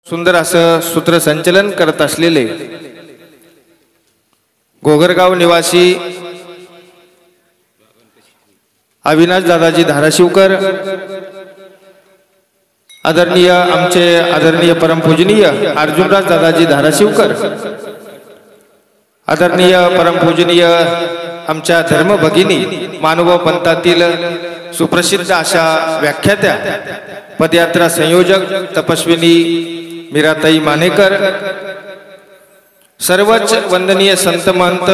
सुंदर असं सूत्रसंचलन करत असलेले गोगरगाव निवासी अविनाश दादाजी धाराशिवकर, आदरणीय आमचे आदरणीय परमपूजनीय अर्जुनराज दादाजी धाराशिवकर, आदरणीय परमपूजनीय आमच्या धर्मभगिनी मानव पंथातील सुप्रसिद्ध अशा व्याख्यात्या पदयात्रा संयोजक तपस्विनी मीराताई मानेकर, सर्वच वंदनीय संत महंत,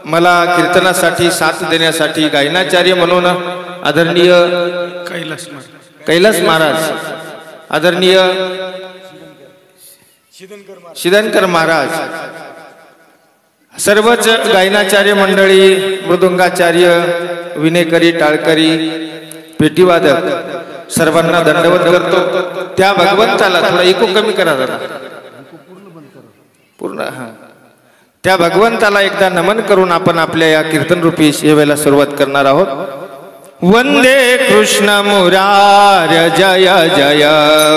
मला कीर्तनासाठी साथ देण्यासाठी गायनाचार्य म्हणून आदरणीय कैलास महाराज, आदरणीय शिदनकर महाराज, सर्वच गायनाचार्य मंडळी, मृदुंगाचार्य, विनेकरी, टाळकरी, पेटीवादक सर्वांना दंडवत करतो। त्या भगवंताला थोडा इको कमी करा जरा, पूर्ण त्या भगवंताला एकदा नमन करून आपण आपल्या या कीर्तन रूपी सेवेला सुरुवात करणार आहोत। वंदे कृष्ण मुरारी जय जय,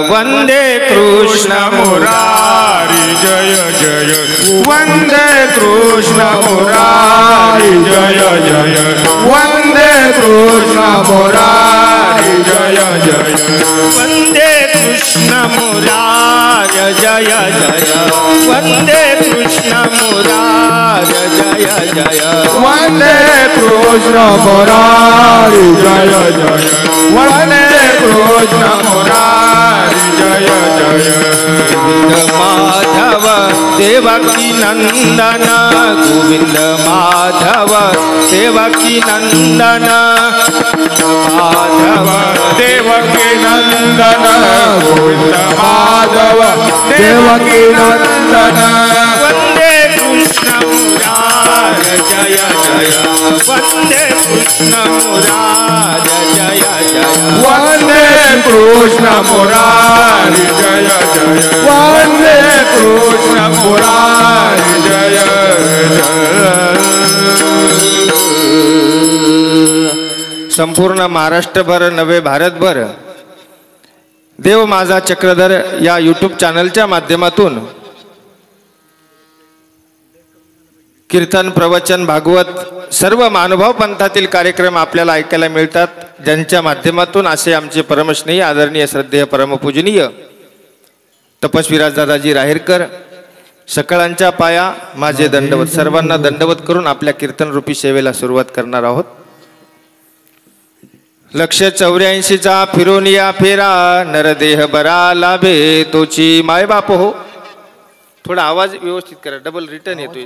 वंदे कृष्ण मुरारी जय जय, वंदे कृष्ण मुरारी जय जय, वंदे कृष्ण मुरारी जय जय, वंदे कृष्ण मुरारी जय जय, वंदे कृष्ण मुरारी जय जय, वंदे कृष्ण मुरारी जय जय, वंदे कृष्ण मुरारी जय जय। गोविंद माधव देवकी नंदन, गोविंद माधव देवकी नंदन, माधव देवकी नंदन, गोविंद माधव देवकी नंदन, वंदे कृष्ण मुरारी जय जय, वंदे कृष्ण मुरारी जय जय, वंदे कृष्ण मुरारी जय जय, वंदे कृष्ण मुरारी जय जय। संपूर्ण महाराष्ट्रभर नवे भारतभर देव माझा चक्रधर या यूट्यूब चॅनलच्या माध्यमातून कीर्तन, प्रवचन, भागवत सर्व महानुभाव पंथातील कार्यक्रम आपल्याला ऐकायला मिळतात, ज्यांच्या माध्यमातून असे आमचे परमस्नेही आदरणीय श्रद्धेय परमपूजनीय तपस्वीराज दादाजी राहेरकर, सकळांच्या पाया माझे दंडवत, सर्वांना दंडवत करून आपल्या कीर्तन रूपी सेवेला सुरुवात करणार आहोत। लक्ष 84चा फिरून या फेरा, नरदेह बरा लाभे तोची माय बाप हो। थोडा आवाज व्यवस्थित करा, डबल रिटर्न येतोय।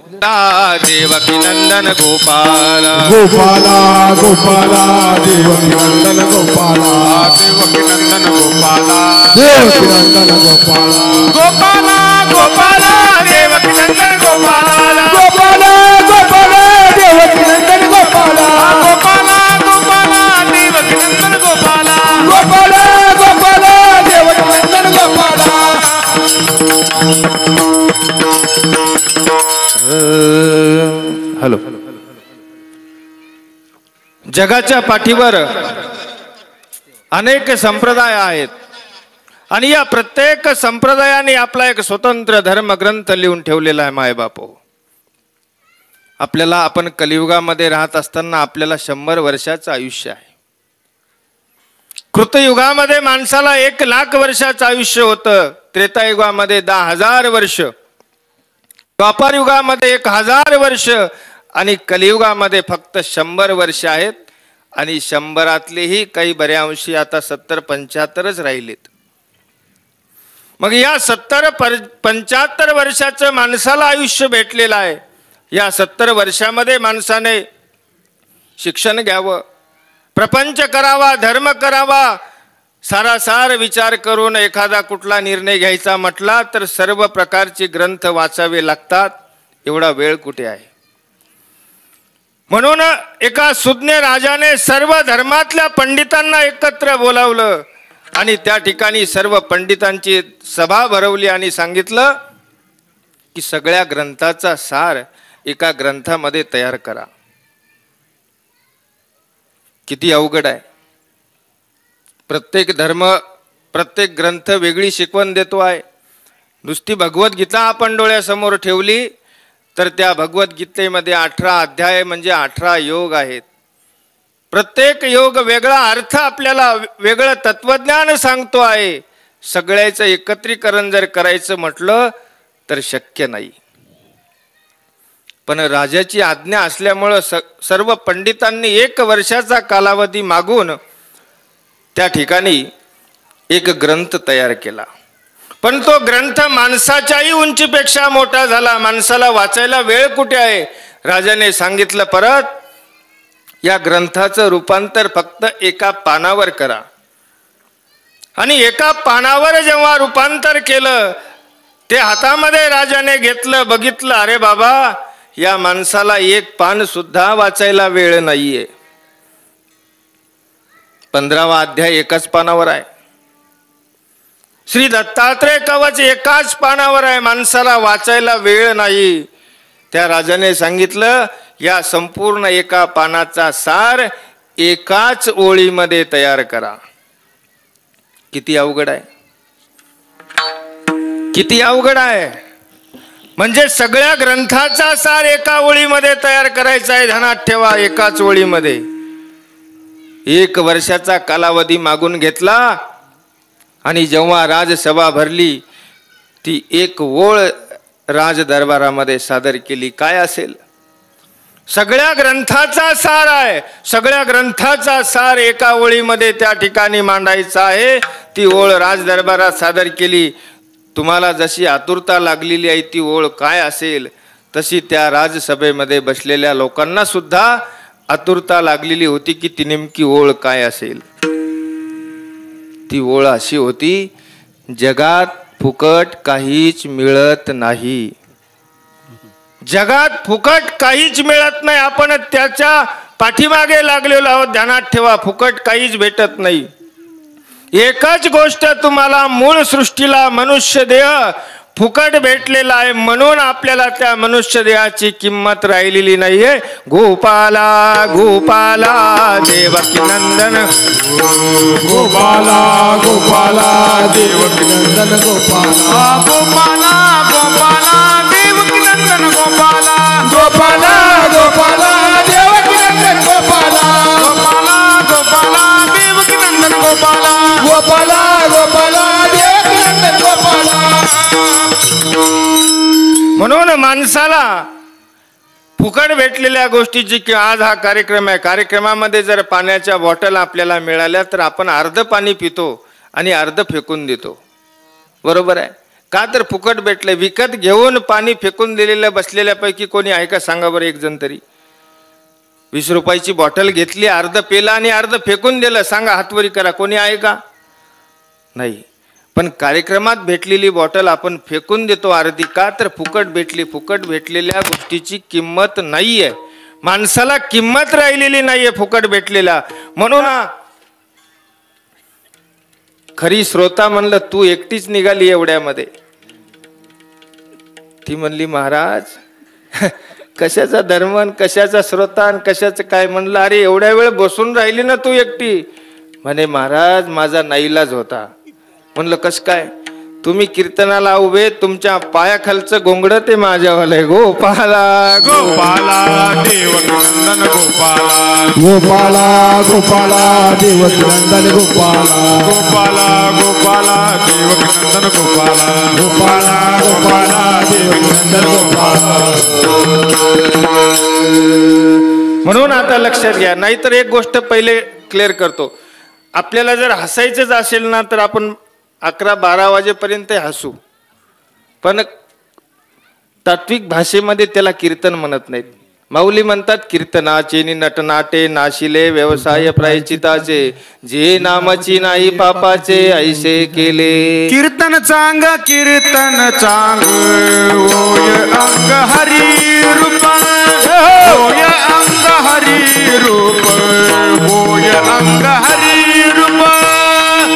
देवकी नंदन गोपाला, गोपाला गोपाला देवकी नंदन गोपाला, देवकी नंदन गोपाला, देवकी नंदन गोपाला, गोपाला गोपाला देवकी नंदन गोपाला, गोपाला गोपाला देवकी नंदन गोपाला, गोपाला गोपाला देवकी नंदन गोपाला, गोपाला गोपाला देवकी नंदन गोपाला। हॅलो। जगाच्या पाठीवर अनेक संप्रदाय आहेत आणि या प्रत्येक संप्रदायाने आपला एक स्वतंत्र धर्मग्रंथ लिहून ठेवलेला आहे। माय बापो, आपल्याला आपण कलियुगामध्ये राहत असताना आपल्याला 100 वर्षाचं आयुष्य आहे। कृतयुगामध्ये माणसाला 1,00,000 वर्षाचं आयुष्य होतं, त्रेतायुगामध्ये 10,000 वर्ष, द्वापार युगामध्ये 1,000 वर्ष आणि कलियुगामध्ये फक्त 100 वर्ष आहेत आणि 100रातलेही काही बऱ्याअंशी आता 70-75च राहिलेत। मग या 70-75 वर्षाचं माणसाला आयुष्य भेटलेलं आहे। या 70 वर्षामध्ये माणसाने शिक्षण घ्यावं, प्रपंच करावा, धर्म करावा, सारासार विचार करून एखादा कुठला निर्णय घ्यायचा म्हटला तर सर्व प्रकारचे ग्रंथ वाचावे लागतात, एवढा वेळ कुठे आहे। म्हणून एका सुज्ञ राजाने सर्व धर्मातल्या पंडितांना एकत्र बोलावलं आणि त्या ठिकाणी सर्व पंडितांची सभा भरवली आणि सांगितलं की सगळ्या ग्रंथाचा सार एका ग्रंथामध्ये तयार करा। किती अवघड आहे। प्रत्येक धर्म, प्रत्येक ग्रंथ वेगळी शिकवण देतो आहे। नुसती भगवद्गीता आपण डोळ्यासमोर ठेवली तर त्या भगवद्गीतेमध्ये 18 अध्याय म्हणजे 18 योग आहेत. प्रत्येक योग वेगळा अर्थ आपल्याला वेगळं तत्वज्ञान सांगतो आहे. सगळ्याचं एकत्रीकरण जर करायचं म्हटलं तर शक्य नाही. पण राजाची आज्ञा असल्यामुळं सर्व पंडितांनी 1 वर्षाचा कालावधी मागून त्या ठिकाणी एक ग्रंथ तयार केला. पण तो ग्रंथ माणसाच्याही उंचीपेक्षा मोठा झाला. माणसाला वाचायला वेळ कुठे आहे. राजाने सांगितलं परत या ग्रंथाचं रूपांतर फक्त एका पानावर करा. आणि एका पानावर जेव्हा रूपांतर केलं ते हातामध्ये राजाने घेतलं, बघितलं, अरे बाबा या माणसाला 1 पान सुद्धा वाचायला वेळ नाहीये. 15वा अध्याय एकाच पानावर आहे. श्री दत्तात्रय कवच एकाच पानावर आहे. माणसाला वाचायला वेळ नाही. त्या राजाने सांगितलं या संपूर्ण एका पानाचा सार एकाच ओळीमध्ये तयार करा. किती अवघड आहे, किती अवघड आहे. म्हणजे सगळ्या ग्रंथाचा सार एका ओळीमध्ये तयार करायचा आहे. ध्यानात ठेवा, एकाच ओळीमध्ये. 1 वर्षाचा कालावधी मागून घेतला आणि जेव्हा राजसभा भरली ती 1 ओळ राज दरबारामध्ये सादर केली. काय असेल? सगळ्या ग्रंथाचा सार आहे. सगळ्या ग्रंथाचा सार एका ओळीमध्ये त्या ठिकाणी मांडायचा आहे. ती ओळ राज दरबारात सादर केली. तुम्हाला जशी आतुरता लागलेली आहे ती ओळ काय असेल तशी त्या राजसभेमध्ये बसलेल्या लोकांना सुद्धा आतुरता लागलेली होती की ती नेमकी ओळ काय असेल. ती ओळ अशी होती, जगात फुकट काहीच मिळत नाही. जगात फुकट काहीच मिळत नाही. आपण त्याच्या पाठीमागे लागलेलो आहोत. ध्यानात ठेवा, फुकट काहीच भेटत नाही. एकच गोष्ट तुम्हाला मूळ सृष्टीला मनुष्य देह फुकट भेटलेला आहे. म्हणून आपल्याला त्या मनुष्य देहाची किंमत राहिलेली नाहीये. गोपाला गोपाला देवकी नंदन गोपाला गोपाला देवकी नंदन गोपाला गोपाला गोपाला देवकी नंदन गोपाला गोपाला गोपाला देवकी नंदन गोपाला गोपाला गोपाला देवकी नंदन गोपाला गोपाला गोपाला देवकी नंदन गोपाला. म्हणून माणसाला फुकट भेटलेल्या गोष्टीची की आज हा कार्यक्रम आहे. कार्यक्रमामध्ये जर पाण्याच्या बॉटल आपल्याला मिळाल्या तर आपण अर्ध पाणी पितो आणि अर्ध फेकून देतो. बरोबर आहे का? तर फुकट भेटले. विकत घेऊन पाणी फेकून दिलेलं बसलेल्यापैकी कोणी आहे का? सांगा बरं एक जण तरी. 20 रुपयाची बॉटल घेतली, अर्ध पेला आणि अर्ध फेकून दिलं. सांगा, हातवरी करा, कोणी आहे का? नाही. पण कार्यक्रमात भेटलेली बॉटल आपण फेकून देतो अर्धी. का? तर फुकट भेटली. फुकट भेटलेल्या गोष्टीची किंमत नाहीये. माणसाला किंमत राहिलेली नाहीये फुकट भेटलेला. म्हणून खरी श्रोता म्हणलं तू एकटीच निघाली एवढ्यामध्ये. ती म्हणली महाराज कशाचा धर्मन, कशाचा श्रोता, कशाचं काय. म्हणलं अरे एवढ्या वेळ बसून राहिली ना तू एकटी. म्हणे महाराज माझा नाईलाज होता. म्हणलं कस काय? तुम्ही कीर्तनाला उभे, तुमच्या पायाखालचं घोंगडं ते माझ्यावालंय. गोपाला गोपाला देवकी नंदन गोपाला गोपाला गोपाला देवकी नंदन गोपाला गोपाला गोपाला देवकी नंदन गोपाला गोपाला गोपाला देवकी नंदन गोपाला. म्हणून आता लक्षात घ्या. नाहीतर एक गोष्ट पहिले क्लिअर करतो. आपल्याला जर हसायचंच असेल ना तर आपण 11-12 वाजेपर्यंत हसू. पण तात्विक भाषेमध्ये त्याला कीर्तन म्हणत नाहीत. माऊली म्हणतात कीर्तनाचे नटनाटे नाशिले व्यवसाय प्रायचिताचे जे नामाची नाही पापाचे ऐसे केले. कीर्तन चांग कीर्तन चांग होय अंग हरी रूप होय अंग हरी रूप होय अंग हरी रूप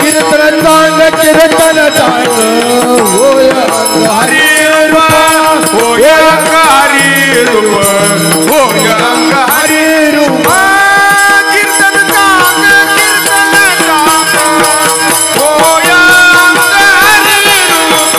कीर्तन चांग कीर्तन चांग होय हरी रूप होय अंग हरी रूप होय अंग हरी रूप कीर्तन चांग कीर्तन चांग होय अंग हरी रूप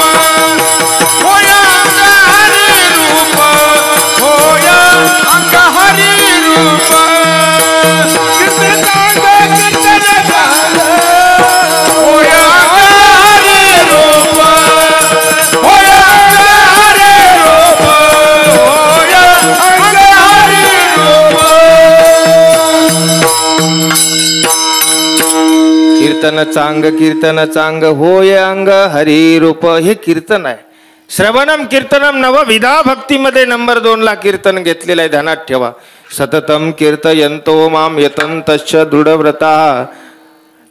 कीर्तन चांग होय अंग हरी रूप. हे कीर्तन आहे. श्रवणम कीर्तनम नवविधा भक्तीमध्ये नंबर 2 ला कीर्तन घेतलेलं आहे, ध्यानात ठेवा. सततम कीर्तयंतो माम यतंतश्च दृढव्रता.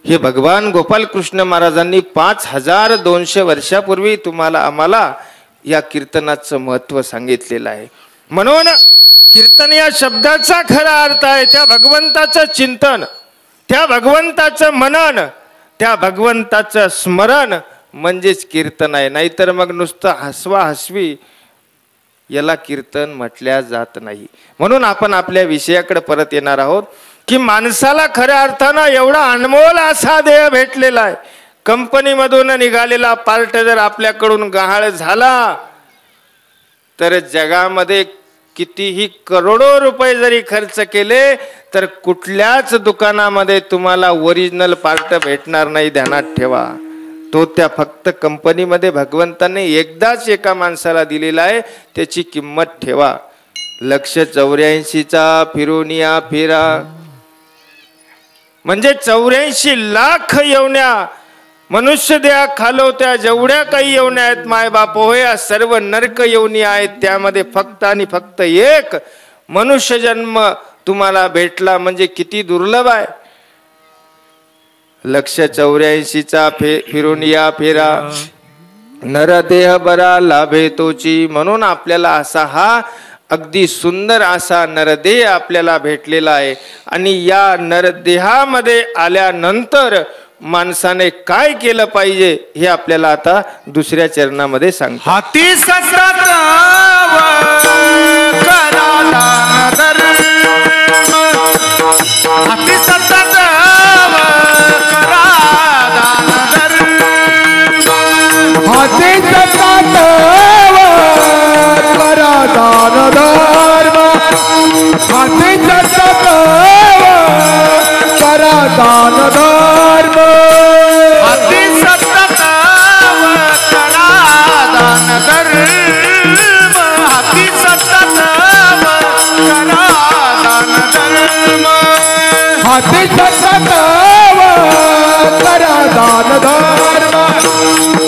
हे भगवान गोपाल कृष्ण महाराजांनी 5200 वर्षापूर्वी तुम्हाला आम्हाला या कीर्तनाचं महत्व सांगितलेलं आहे. म्हणून कीर्तन या शब्दाचा खरा अर्थ आहे त्या भगवंताचं चिंतन, त्या भगवंताचं मनन, त्या भगवंताचं स्मरण म्हणजेच कीर्तन आहे. नाहीतर मग नुसतं हसवा हसवी याला कीर्तन म्हटल्या जात नाही. म्हणून आपण आपल्या विषयाकडे परत येणार आहोत की माणसाला खऱ्या अर्थानं एवढा अनमोल असा देह भेटलेला आहे. कंपनीमधून निघालेला पार्ट जर आपल्याकडून गहाळ झाला तर जगामध्ये कितीही करोडो रुपये जरी खर्च केले तर कुठल्याच दुकानामध्ये तुम्हाला ओरिजिनल पार्ट भेटणार नाही, ध्यानात ठेवा. तो त्या फक्त कंपनीमध्ये भगवंताने एकदाच एका माणसाला दिलेला आहे, त्याची किंमत ठेवा. 184चा फिरून या फेरा म्हणजे 84 लाख येवण्या मनुष्य देहा खालवत्या जेवढ्या काही येवण्या आहेत माय बाप हो, या सर्व नरक येवणी आहेत. त्यामध्ये फक्त आणि फक्त एक मनुष्य जन्म तुम्हाला भेटला म्हणजे किती दुर्लभ आहे. 184चा फिरून या फेरा नरदेह बरा लाभे तोची. म्हणून आपल्याला असा हा अगदी सुंदर असा नरदेह आपल्याला भेटलेला आहे. आणि या नरदेहामध्ये आल्यानंतर माणसाने काय केलं पाहिजे हे आपल्याला आता दुसऱ्या चरणामध्ये सांगतो. हाती सतत करा धर्म, हाती सतत करा धर्म, हाती सतत करा दान धर्म, हाती सतत करा दान धर्म, हाती सतत करा दान धर्म, हाती सतत करा दान धर्म, हाती सतत करा दान धर्म,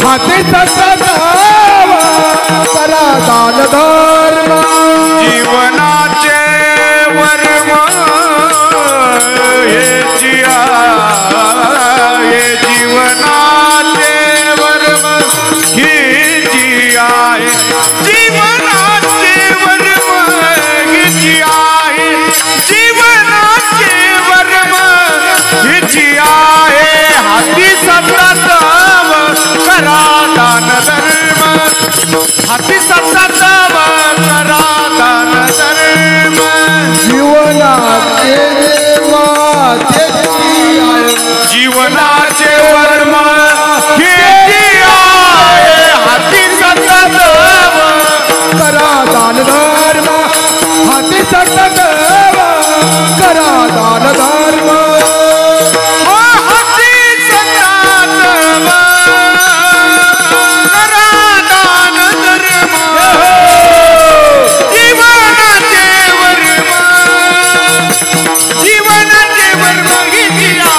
हाती सतत करा दान धर्म. जीवनाचे वर्म हे जिया, हे जीवनाचे वर्म हे जिया, जीवनाचे वर्म हे जिया, जीवनाचे वर्म हे जिया. हाती सतत करा दान धर्म, हाती सतत करा दान धर्म, जीवनाचे जीवनाचे वर्म हे जिया, हाती सतत करा दान धर्म, हाती सतत करा दान धर्म, हाती सतत करा दान धर्म, जीवनाचे वर्म, जीवनाचे वर्म हे जिया,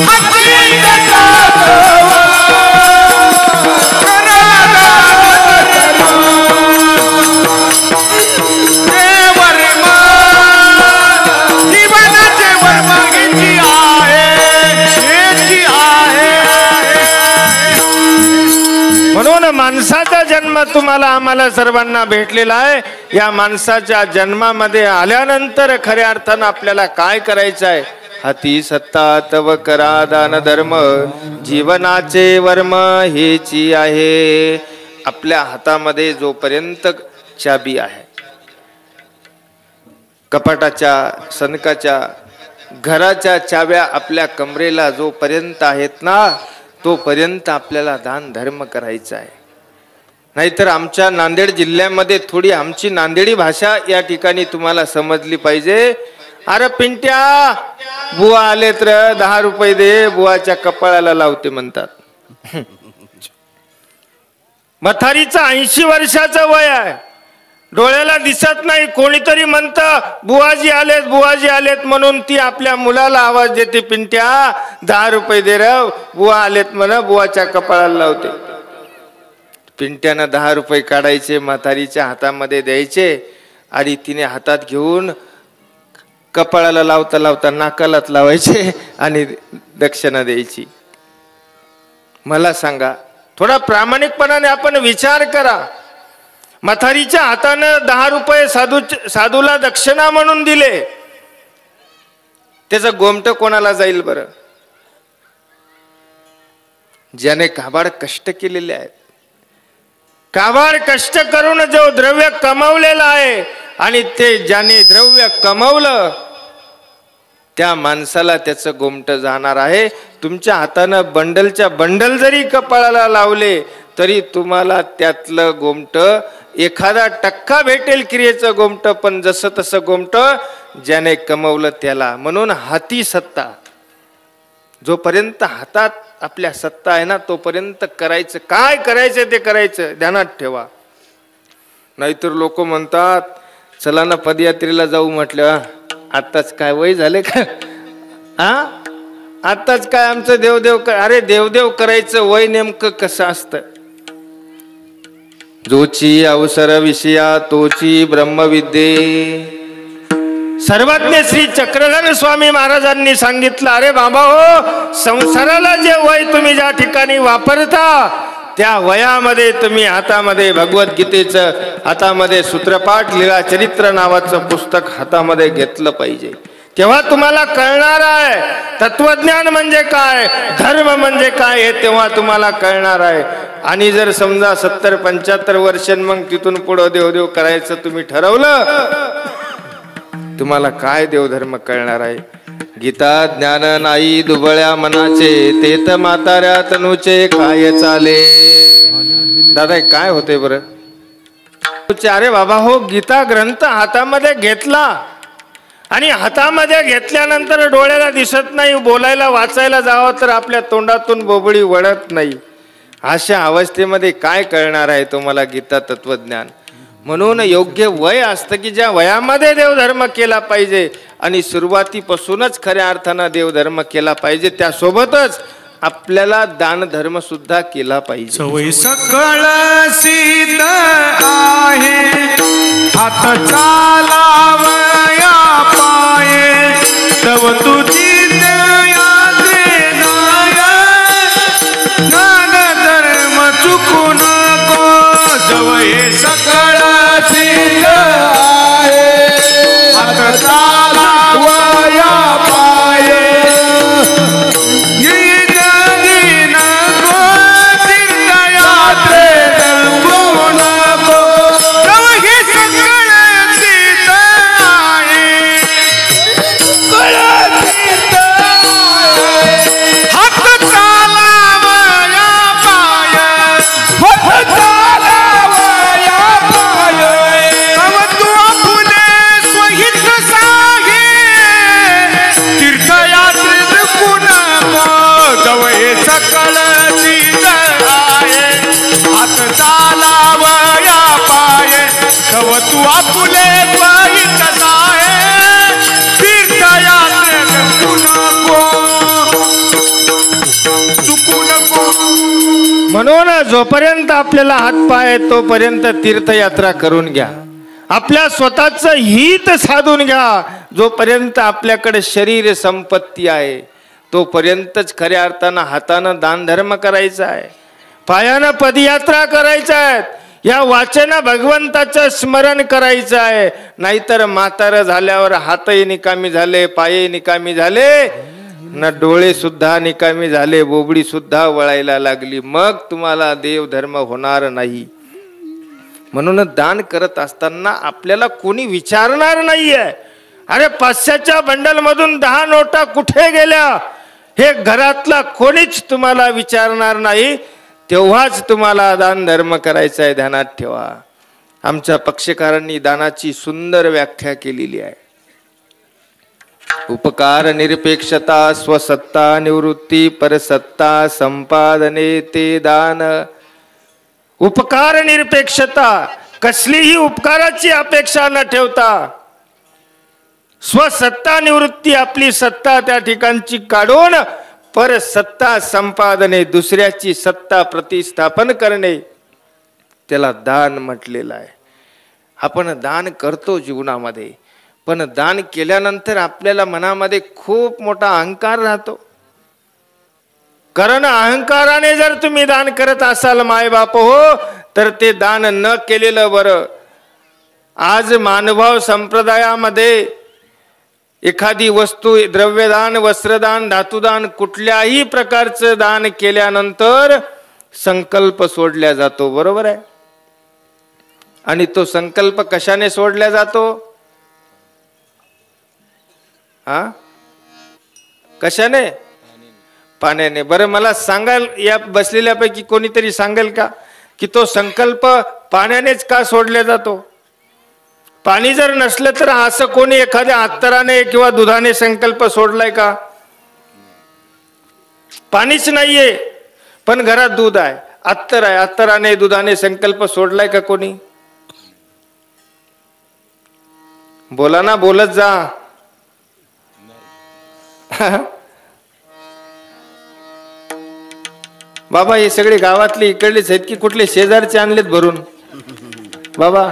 हाती सतत करा दान वर्म, जीवनाचे वर्म हे जिया, हे जिया. म्हणून माणसाचा जन्म तुम्हाला आम्हाला सर्वांना भेटलेला आहे. या माणसाच्या जन्मामध्ये आल्यानंतर खऱ्या अर्थानं आपल्याला काय करायचं आहे. हाती सत्ता तव करा दान धर्म, जीवनाचे वर्म हेची आहे. आपल्या हातामध्ये जोपर्यंत चाबी आहे, कपाटाच्या सनकाच्या घराच्या चाव्या आपल्या कमरेला जोपर्यंत आहेत ना तोपर्यंत आपल्याला दान धर्म करायचा आहे. नाहीतर आमच्या नांदेड जिल्ह्यामध्ये थोडी आमची नांदेडी भाषा या ठिकाणी तुम्हाला समजली पाहिजे. अरे पिंट्या बुवा आले तर 10 रुपये दे, बुवाच्या कपाळाला लावते म्हणतात. म्हातारीचं 80 वर्षाचं वय आहे डोळ्याला दिसत नाही, कोणीतरी म्हणतं बुवाजी आलेत बुवाजी आलेत म्हणून ती आपल्या मुलाला आवाज देते, पिंट्या 10 रुपये दे रे, बुवा आलेत म्हणा, बुवाच्या कपाळाला लावते. पिंट्यानं 10 रुपये काढायचे, म्हातारीच्या हातामध्ये द्यायचे आणि तिने हातात घेऊन कपाळाला लावता लावता नाकालाच लावायचे आणि दक्षिणा द्यायची. मला सांगा, थोडा प्रामाणिकपणाने आपण विचार करा. म्हातारीच्या हातानं 10 रुपये साधूला दक्षिणा म्हणून दिले, त्याचं गोमट कोणाला जाईल बरं? ज्याने काबाड कष्ट केलेले आहेत, काबाड कष्ट करून जो द्रव्य कमावलेला आहे आणि ते ज्याने द्रव्य कमावलं त्या माणसाला त्याचं गोमट जाणार आहे. तुमच्या हातानं बंडलच्या बंडल जरी कपाळाला लावले तरी तुम्हाला त्यातलं गोमट 1% भेटेल, क्रियेचं गोमट, पण जसं तसं गोमट ज्याने कमवलं त्याला. म्हणून हाती सत्ता, जोपर्यंत हातात आपल्या सत्ता आहे ना तोपर्यंत करायचं, काय करायचं ते करायचं, ध्यानात ठेवा. नाहीतर लोक म्हणतात चला ना पदयात्रेला जाऊ, म्हटलं आत्ताच काय वय झाले का, आत्ताच काय आमचं देवदेव अरे देवदेव करायचं वय नेमकं कसं असतं? जोची अवसर विषया तोची ब्रह्मविद्ये. सर्वज्ञ श्री चक्रधर स्वामी महाराजांनी सांगितलं, अरे बाबा हो, संसाराला जे वय तुम्ही ज्या ठिकाणी वापरता त्या वयामध्ये तुम्ही हातामध्ये भगवद्गीतेचं, हातामध्ये सूत्रपाठ लीला चरित्र नावाचं पुस्तक हातामध्ये घेतलं पाहिजे. तेव्हा तुम्हाला कळणार आहे तत्वज्ञान म्हणजे काय, धर्म म्हणजे काय, हे तेव्हा तुम्हाला कळणार आहे. आणि जर समजा 70-75 वर्ष मग तिथून पुढं देवदेव करायचं तुम्ही ठरवलं, तुम्हाला काय देवधर्म कळणार आहे? गीता ज्ञान नाही दुबळ्या मनाचे, ते तर म्हाताऱ्या तनुचे काय चाले. दादा काय होते बरं? अरे बाबा हो, गीता ग्रंथ हातामध्ये घेतला आणि हातामध्ये घेतल्यानंतर डोळ्याला दिसत नाही, बोलायला वाचायला जावं तर आपल्या तोंडातून बोबडी वळत नाही. अशा अवस्थेमध्ये काय कळणार आहे तुम्हाला गीता तत्वज्ञान? म्हणून योग्य वय असतं की ज्या वयामध्ये देवधर्म केला पाहिजे आणि सुरुवातीपासूनच खऱ्या अर्थानं देवधर्म केला पाहिजे. त्यासोबतच आपल्याला दान धर्म सुद्धा केला पाहिजे. सवय सकळ सिद्ध आहे, हात चालावया पाये, तव तुझी दयाचे नाय, दान धर्म चुकू नको. सवय सकळ सिद्ध आहे, हात चालावया पाये, तू आपुले म्हणून जोपर्यंत आपल्याला हातपाय आहे तोपर्यंत तीर्थयात्रा करून घ्या, आपल्या स्वतःचं हित साधून घ्या. जोपर्यंत आपल्याकडे शरीर संपत्ती आहे तोपर्यंतच खऱ्या अर्थानं हातानं दान धर्म करायचा आहे, पायानं पदयात्रा करायचा आहे, या वाचना भगवंताचं स्मरण करायचं आहे. नाहीतर म्हातारं झाल्यावर हातही निकामी झाले, पायही निकामी झाले, न डोळे सुद्धा निकामी झाले, बोबडी सुद्धा वळायला लागली, मग तुम्हाला देव धर्म होणार नाही. म्हणून दान करत असताना आपल्याला कोणी विचारणार नाहीये, अरे 500च्या बंडल मधून 10 नोटा कुठे गेल्या, हे घरातला कोणीच तुम्हाला विचारणार नाही. तेव्हाच तुम्हाला दान धर्म करायचा आहे, ध्यानात ठेवा. आमच्या पक्षकारांनी दानाची सुंदर व्याख्या केलेली आहे. उपकार निरपेक्षता, स्वसत्ता निवृत्ती, परसत्ता संपादने ते दान. उपकार निरपेक्षता, कसलीही उपकाराची अपेक्षा न ठेवता स्वसत्ता निवृत्ती, आपली सत्ता त्या ठिकाणची काढून पर सत्ता संपादने, दुसऱ्याची सत्ता प्रतिस्थापन करणे, त्याला दान म्हटलेलं आहे. आपण दान करतो जीवनामध्ये, पण दान केल्यानंतर आपल्याला मनामध्ये खूप मोठा अहंकार राहतो. कारण अहंकाराने जर तुम्ही दान करत असाल मायबाप हो, तर ते दान न केलेलं बरं. आज मानभाव संप्रदायामध्ये एखादी वस्तू, द्रव्यदान, वस्त्रदान, धातुदान, कुठल्याही प्रकारचं दान केल्यानंतर संकल्प सोडल्या जातो. बरोबर आहे. आणि तो संकल्प कशाने सोडल्या जातो? हा, कशाने? पाण्याने. बरं मला सांगाल, या बसलेल्यापैकी कोणीतरी सांगेल का की तो संकल्प पाण्यानेच का सोडला जातो? पाणी जर नसलं तर असं कोणी एखाद्या अत्तराने किंवा दुधाने संकल्प सोडलाय का? पाणीच नाहीये पण घरात दूध आहे, अत्तर आहे, अत्तराने दुधाने संकल्प सोडलाय का कोणी? बोला ना, बोलत जा. बाबा हे सगळे गावातले इकडलेच आहेत की कुठले शेजारचे आणलेत भरून? बाबा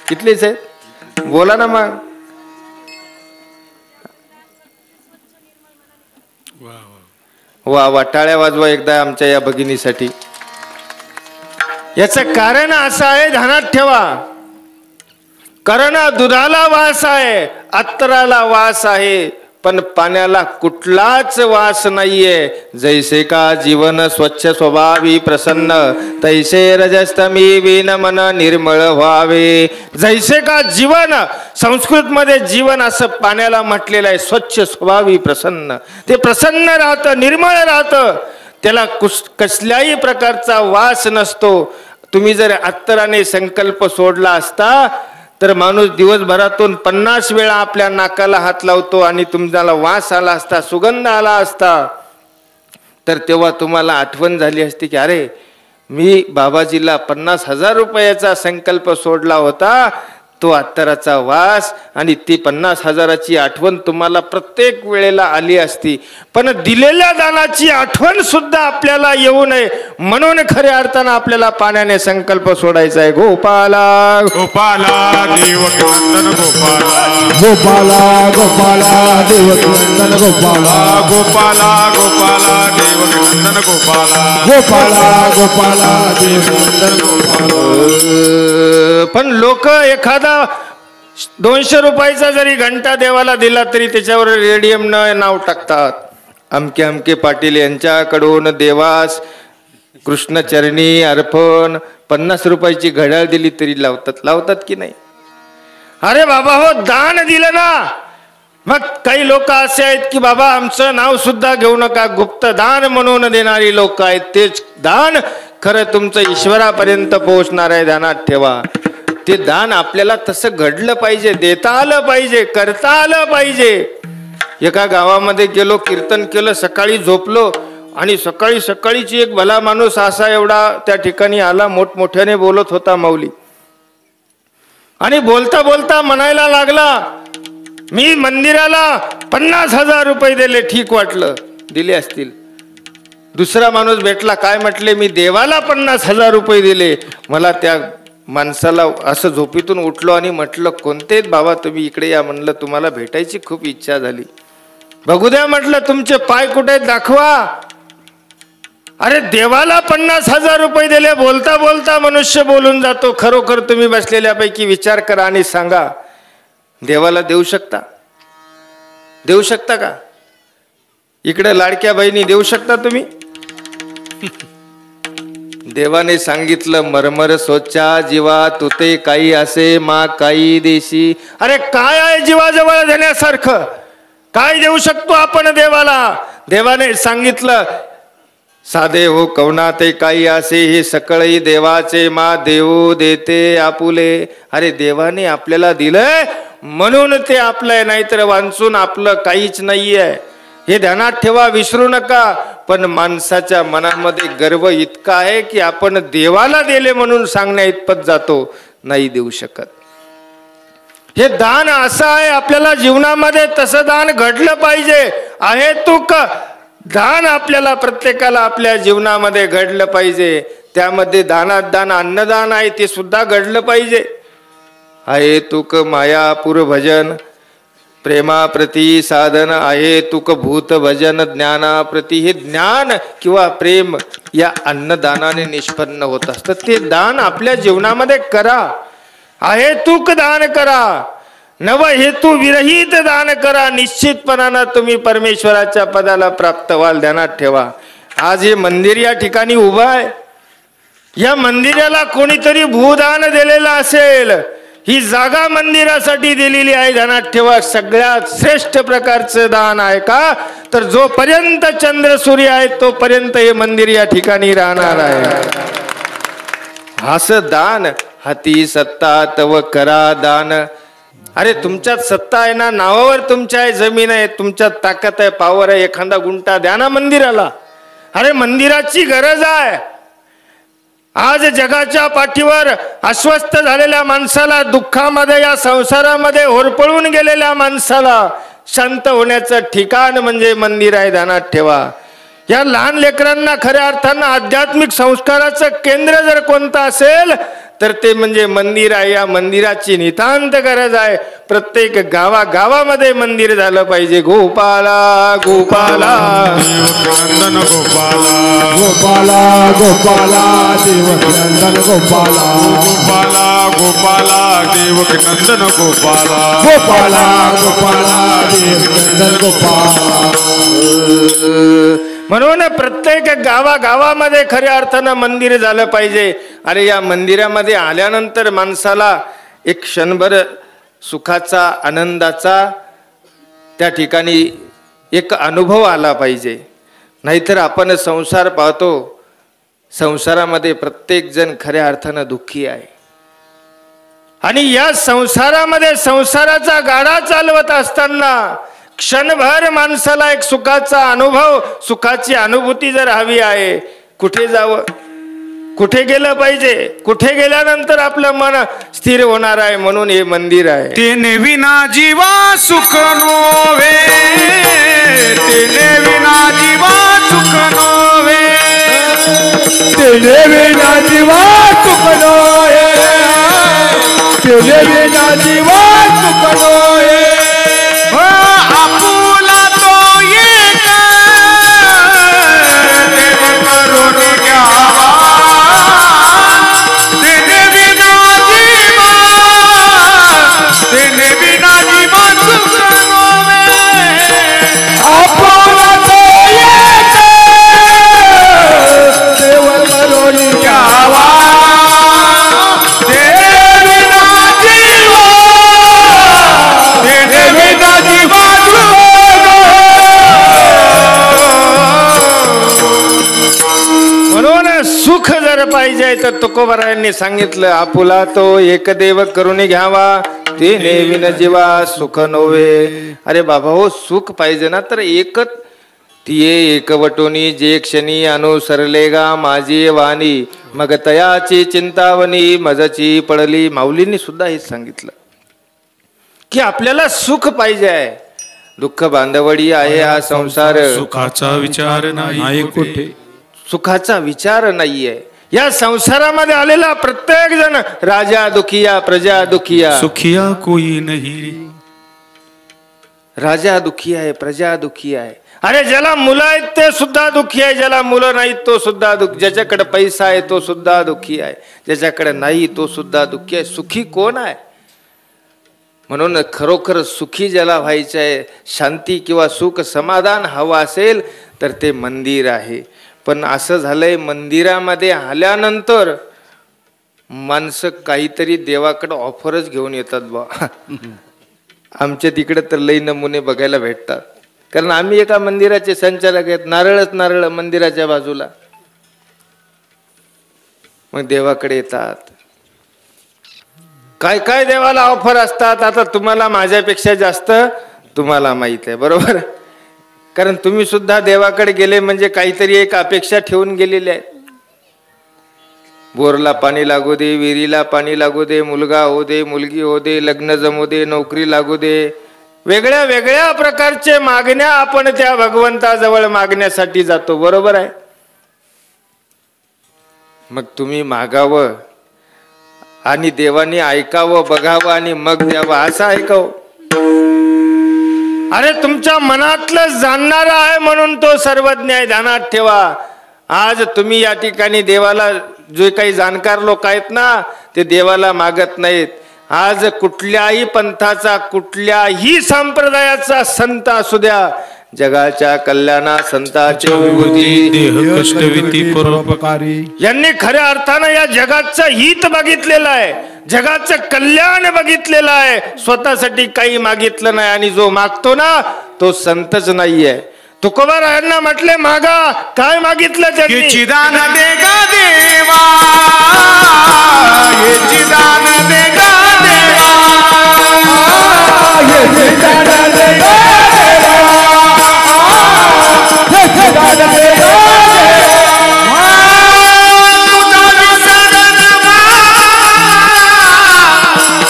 कितलेच आहेत? बोला ना मग. वा वा, टाळ्या वाजवा एकदा आमच्या या भगिनीसाठी. याचं कारण असं आहे, ध्यानात ठेवा. कारण दुधाला वास आहे, अत्तराला वास आहे, पण पाण्याला कुठलाच वास नाहीये. जैसे का जीवन स्वच्छ स्वभावी प्रसन्न, तैसे रजस्तमी विन मन निर्मळ व्हावे. जैसे का जीवन, संस्कृत मध्ये जीवन असं पाण्याला म्हटलेलं आहे. स्वच्छ स्वभावी प्रसन्न, ते प्रसन्न राहतं, निर्मळ राहतं, त्याला कसल्याही प्रकारचा वास नसतो. तुम्ही जर अत्तराने संकल्प सोडला असता तर माणूस दिवसभरातून 50 वेळा आपल्या नाकाला हात लावतो आणि तुम्हाला वास आला असता, सुगंध आला असता, तर तेव्हा तुम्हाला आठवण झाली असती की अरे मी बाबाजीला 50,000 रुपयाचा संकल्प सोडला होता. तो अत्तराचा वास आणि ती 50,000ची आठवण तुम्हाला प्रत्येक वेळेला आली असती. पण दिलेल्या दानाची आठवण सुद्धा आपल्याला येऊ नये म्हणून खऱ्या अर्थानं आपल्याला पाण्याने संकल्प सोडायचा आहे. गोपाला गोपाला देवकी नंदन गोपाला, गोपाला गोपाला देवकी नंदन गोपाला, गोपाला गोपाला देवकी नंदन गोपाला, गोपाला गोपाला देवकी नंदन गोपाला. पण लोक एखादा 200 रुपयाचा जरी घंटा देवाला दिला तरी त्याच्यावर रेडियम न नाव टाकतात. अमके अमके पाटील यांच्याकडून देवास कृष्णचरणी अर्पण. 50 रुपयाची घड्याळ दिली तरी लावतात की नाही? अरे बाबा हो, दान दिलं ना. मग काही लोक असे आहेत की बाबा आमचं नाव सुद्धा घेऊ नका, गुप्त दान म्हणून देणारी लोक आहेत. तेच दान खरं तुमचं ईश्वरापर्यंत पोहोचणार आहे. ध्यानात ठेवा. ते दान आपल्याला तसं घडलं पाहिजे, देता आलं पाहिजे, करता आलं पाहिजे. एका गावामध्ये गेलो, कीर्तन केलं, सकाळी झोपलो आणि सकाळी सकाळीची एक भला माणूस असा एवढा त्या ठिकाणी आला, मोठमोठ्याने बोलत होता माऊली. आणि बोलता बोलता म्हणायला लागला, मी मंदिराला 50,000 रुपये दिले. ठीक वाटलं, दिले असतील. दुसरा माणूस भेटला, काय म्हटले, मी देवाला 50,000 रुपये दिले. मला त्या माणसाला असं झोपेतून उठलो आणि म्हटलं, कोणते बाबा तुम्ही इकडे या. म्हणलं तुम्हाला भेटायची खूप इच्छा झाली. बघू द्या म्हटलं, तुमचे पाय कुठे दाखवा. अरे देवाला 50,000 रुपये दिले. बोलता बोलता मनुष्य बोलून जातो. खरोखर तुम्ही बसलेल्यापैकी विचार करा आणि सांगा, देवाला देऊ शकता? देऊ शकता का? इकडे लाडक्या बहिणी देऊ शकता तुम्ही? देवाने सांगितलं, मरमर सोचा जीवा तुते काही असे मा काही देशी. अरे काय आहे जीवाजवळ देण्यासारखं? काय देऊ शकतो आपण देवाला? देवाने सांगितलं, साधे हो कवना ते काही असे हे सकळही देवाचे मा देऊ देते आपुले. अरे देवाने आपल्याला दिलंय म्हणून ते आपलंय, नाहीतर वांचून आपलं काहीच नाहीये. हे ध्यानात ठेवा, विसरू नका. पण माणसाच्या मनामध्ये गर्व इतका आहे की आपण देवाला दिले म्हणून सांगण्या इतपत जातो, नाही देऊ शकत. हे दान असं आहे, आपल्याला जीवनामध्ये तसं दान घडलं पाहिजे. आहे तुक दान आपल्याला प्रत्येकाला आपल्या जीवनामध्ये घडलं पाहिजे. त्यामध्ये दानात दान अन्नदान आहे, ते सुद्धा घडलं पाहिजे. आहे तुक मायापूर भजन प्रेमाप्रती साधन, आहे तुक भूत भजन ज्ञानाप्रती. हे ज्ञान किंवा प्रेम या अन्नदानाने निष्पन्न होत असतं. ते दान आपल्या जीवनामध्ये करा. आहे तुक दान करा, नव हेतू विरहित दान करा. निश्चितपणानं तुम्ही परमेश्वराच्या पदाला प्राप्त व्हाल. ध्यानात ठेवा. आज हे मंदिर या ठिकाणी उभं आहे. या मंदिराला कोणीतरी भूदान दिलेलं असेल. ही जागा मंदिरासाठी दिलेली आहे. ध्यानात ठेवा. सगळ्यात श्रेष्ठ प्रकारचं दान आहे. का तर जोपर्यंत चंद्र सूर्य आहे तोपर्यंत हे मंदिर या ठिकाणी राहणार आहे. असं दान हाती सत्ता तव करा दान. अरे तुमच्यात सत्ता आहे ना, नावावर तुमच्या आहे, जमीन आहे, तुमच्यात ताकद आहे, पावर आहे, एखादा गुंठा द्या ना मंदिराला. अरे मंदिराची गरज आहे. आज जगाच्या पाठीवर अस्वस्थ झालेल्या माणसाला, दुःखामध्ये या संसारामध्ये होरपळून गेलेल्या माणसाला शांत होण्याचं ठिकाण म्हणजे मंदिर आहे. ध्यानात ठेवा. या लहान लेकरांना खऱ्या अर्थानं आध्यात्मिक संस्काराचं केंद्र जर कोणतं असेल तर ते म्हणजे मंदिर आहे. या मंदिराची नितांत गरज आहे. प्रत्येक गावागावामध्ये मंदिर झालं पाहिजे. गोपाला गोपाला नंदन गोपाला गोपाला गोपाला देवनंदन गोपाला गोपाला गोपाला देवक नंदन गोपाला गोपाला गोपाला देवनंदन गोपाला. म्हणून प्रत्येक गावागावामध्ये खऱ्या अर्थानं मंदिर झालं पाहिजे. अरे या मंदिरामध्ये आल्यानंतर माणसाला एक क्षणभर सुखाचा, आनंदाचा त्या ठिकाणी एक अनुभव आला पाहिजे. नाहीतर आपण संसार पाहतो, संसारामध्ये प्रत्येक जण खऱ्या अर्थानं दुःखी आहे. आणि या संसारामध्ये संसाराचा गाडा चालवत असताना क्षणभर माणसाला एक सुखाचा अनुभव, सुखाची अनुभूती जर हवी आहे, कुठे जावं, कुठे गेलं पाहिजे, कुठे गेल्यानंतर आपलं मन स्थिर होणार आहे. म्हणून हे मंदिर आहे. तेने विना जीवा सुख नोवे, तेने विना जीवा सुख नोवे, तेने विना जीवा सुख नोए, तेने विना जीवा सुख नोए. आपुला तो एक देव करून घ्यावा, तेने विना जीवा, तेने विना जीवा सुख नोवे. आपुला तो एक देव करून घ्यावा, तेने विना जीवा, तेने विना जीवा म्हणून सुख जर पाहिजे तर तुकोबारायांनी सांगितलं, आपुला तो एक देव करून घ्यावा, तेने विन जीवा सुख नोवे. अरे बाबा हो, सुख पाहिजे ना तर एकच तिये एकवटोनी जे क्षणी अनुसरले गा माझी वाणी, मग तयाची चिंतावनी मजची पडली. माऊलींनी सुद्धा हेच सांगितलं की आपल्याला सुख पाहिजे आहे. दुःख बांधवडी आहे हा संसार, सुखाचा विचार नाही कुठे, सुखाचा विचार नाहीये. या संसारामध्ये आलेला प्रत्येक जण राजा दुखिया, प्रजा दुखिया. सुखिया कोई नहीं, राजा दुखी आहे, प्रजा दुखी आहे. अरे ज्याला मुलं आहेत ते सुद्धा दुखी आहे, ज्याला मुलं नाहीत तो सुद्धा दुःखी. ज्याच्याकडे पैसा आहे तो सुद्धा दुखी आहे, ज्याच्याकडे नाही तो सुद्धा दुखी आहे. सुखी कोण आहे? म्हणून खरोखर सुखी ज्याला व्हायचं आहे, शांती किंवा सुख समाधान हवं असेल तर ते मंदिर आहे. पण असं झालंय, मंदिरामध्ये आल्यानंतर माणसं काहीतरी देवाकडे ऑफरच घेऊन येतात बा. आमच्या तिकडे तर लई नमुने बघायला भेटतात. कारण आम्ही एका मंदिराचे संचालक आहेत. नारळच नारळ मंदिराच्या बाजूला. मग देवाकडे येतात, काय काय देवाला ऑफर असतात. आता तुम्हाला माझ्यापेक्षा जास्त तुम्हाला माहित आहे, बरोबर. कारण तुम्ही सुद्धा देवाकडे गेले म्हणजे काहीतरी एक अपेक्षा ठेवून गेलेले आहेत. बोरला पाणी लागू दे, विहिरीला पाणी लागू दे, मुलगा हो दे, मुलगी हो दे, लग्न जमू दे, नोकरी लागू दे, वेगळ्या वेगळ्या प्रकारचे मागण्या आपण त्या भगवंताजवळ मागण्यासाठी जातो. बरोबर आहे. मग तुम्ही मागावं आणि देवाने ऐकावं, बघावं आणि मग द्यावं असं ऐकावं. अरे तुमच्या मनातलं जाणणारा आहे म्हणून तो सर्वज्ञ आहे, ध्यानात ठेवा. आज तुम्ही या ठिकाणी देवाला, जे काही जाणकार लोक आहेत ना ते देवाला मागत नाहीत. आज कुठल्याही पंथाचा, कुठल्याही संप्रदायाचा संत असू द्या, जगाच्या कल्याणा संताचे विभूती देह कष्टविती परोपकारी. यांनी खऱ्या अर्थानं या जगाचं हित बघितलेलं आहे, जगाचं कल्याण बघितलेलं आहे, स्वतःसाठी काही मागितलं नाही. आणि जो मागतो ना तो संतच नाहीये. तुकोबारायांना म्हटले मागा, काय मागितलं त्यांनी? चिदान देगा देवा, ये चिदान देगा देवा, ये चिदान देगा देवा, ये चिदान देगा